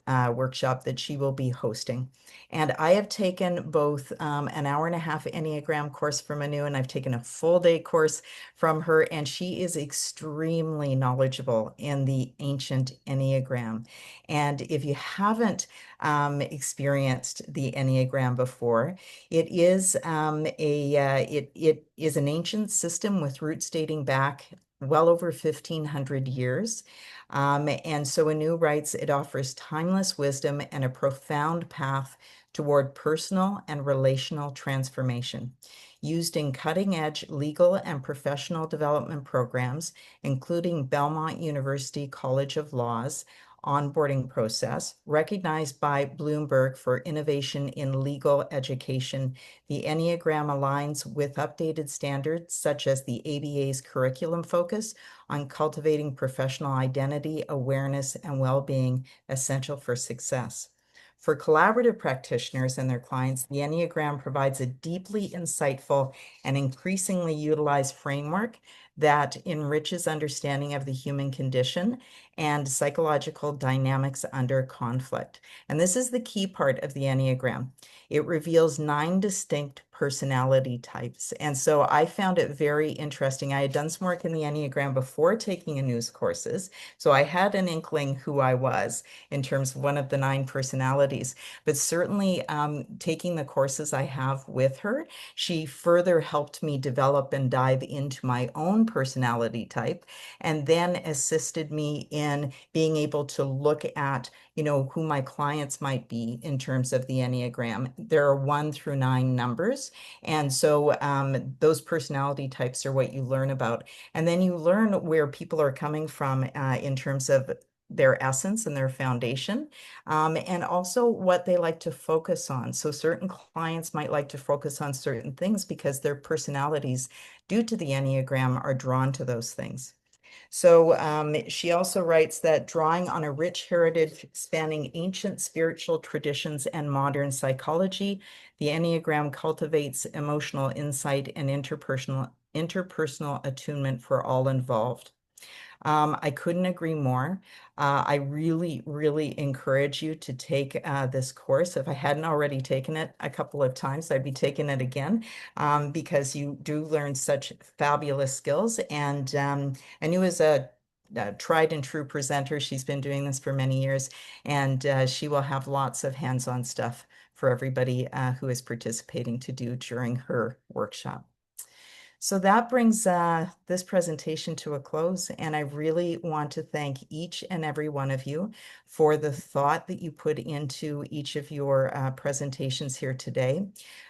workshop that she will be hosting. And I have taken both an hour-and-a-half Enneagram course from Anu, and I've taken a full-day course from her, and she is extremely knowledgeable in the ancient Enneagram. And if you haven't experienced the Enneagram before, it is it is an ancient system with roots dating back well over 1,500 years. And so Anu writes, it offers timeless wisdom and a profound path toward personal and relational transformation. Used in cutting-edge legal and professional development programs, including Belmont University College of Law's onboarding process, recognized by Bloomberg for innovation in legal education. The Enneagram aligns with updated standards such as the ABA's curriculum focus on cultivating professional identity, awareness, and well-being essential for success. For collaborative practitioners and their clients, the Enneagram provides a deeply insightful and increasingly utilized framework that enriches understanding of the human condition and psychological dynamics under conflict. And this is the key part of the Enneagram. It reveals 9 distinct personality types. And so I found it very interesting. I had done some work in the Enneagram before taking Anu's courses, so I had an inkling who I was in terms of one of the 9 personalities. But certainly taking the courses I have with her, she further helped me develop and dive into my own personality type, and then assisted me in being able to look at, you know, who my clients might be in terms of the Enneagram. There are 1 through 9 numbers. And so those personality types are what you learn about. And then you learn where people are coming from in terms of their essence and their foundation, and also what they like to focus on. So certain clients might like to focus on certain things because their personalities, due to the Enneagram, are drawn to those things. So she also writes that drawing on a rich heritage spanning ancient spiritual traditions and modern psychology, the Enneagram cultivates emotional insight and interpersonal attunement for all involved. I couldn't agree more. I really, really encourage you to take this course. If I hadn't already taken it a couple of times, I'd be taking it again because you do learn such fabulous skills. And Anu is a tried and true presenter. She's been doing this for many years, and she will have lots of hands-on stuff for everybody who is participating to do during her workshop. So that brings this presentation to a close, and I really want to thank each and every one of you for the thought that you put into each of your presentations here today,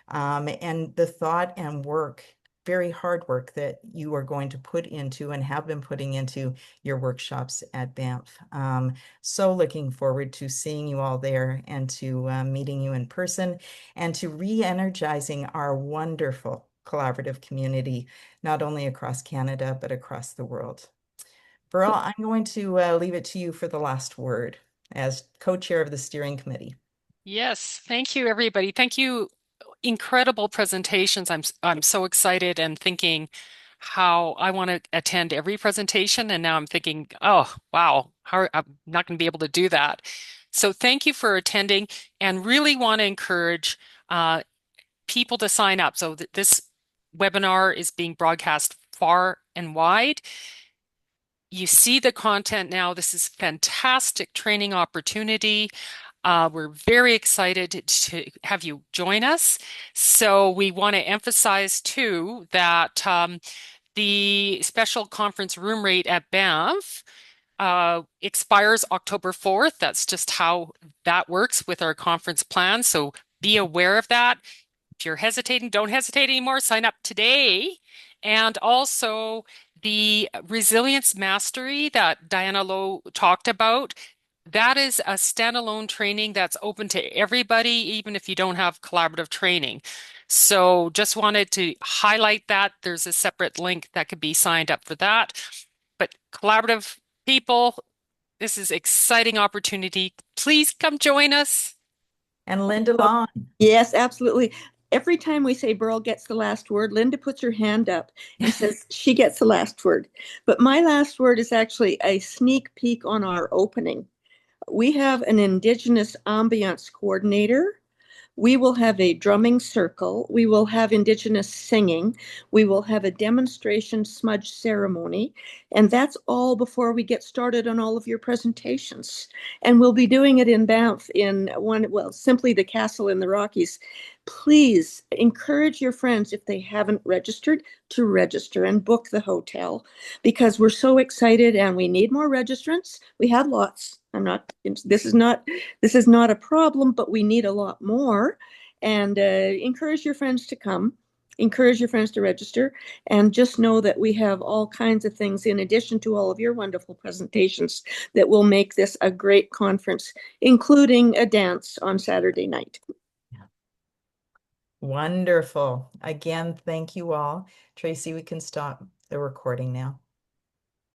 and the thought and work, very hard work that you are going to put into and have been putting into your workshops at Banff. So looking forward to seeing you all there and to meeting you in person and to re-energizing our wonderful collaborative community, not only across Canada, but across the world. Beryl, I'm going to leave it to you for the last word as co-chair of the steering committee. Yes, thank you, everybody. Thank you. Incredible presentations. I'm so excited and thinking how I want to attend every presentation, and now I'm thinking, oh wow, how I'm not going to be able to do that. So thank you for attending, and really want to encourage people to sign up. So this webinar is being broadcast far and wide. You see the content now. This is fantastic training opportunity. We're very excited to have you join us. So we want to emphasize too that the special conference room rate at Banff expires October 4th. That's just how that works with our conference plan. So be aware of that. If you're hesitating, don't hesitate anymore. Sign up today. And also the resilience mastery that Diana Lowe talked about, that is a standalone training that's open to everybody, even if you don't have collaborative training. So just wanted to highlight that. There's a separate link that could be signed up for that. But collaborative people, this is exciting opportunity. Please come join us. And Linda Long. Yes, absolutely. Every time we say Burl gets the last word, Linda puts her hand up and says she gets the last word. But my last word is actually a sneak peek on our opening. We have an Indigenous ambiance coordinator. We will have a drumming circle. We will have Indigenous singing. We will have a demonstration smudge ceremony. And that's all before we get started on all of your presentations. And we'll be doing it in Banff in simply the Castle in the Rockies. Please encourage your friends, if they haven't registered, to register and book the hotel, because we're so excited and we need more registrants. We have lots. This is not a problem, but we need a lot more. And encourage your friends to come. Encourage your friends to register, and just know that we have all kinds of things in addition to all of your wonderful presentations that will make this a great conference, including a dance on Saturday night. Wonderful. Again, thank you all. Tracy, we can stop the recording now.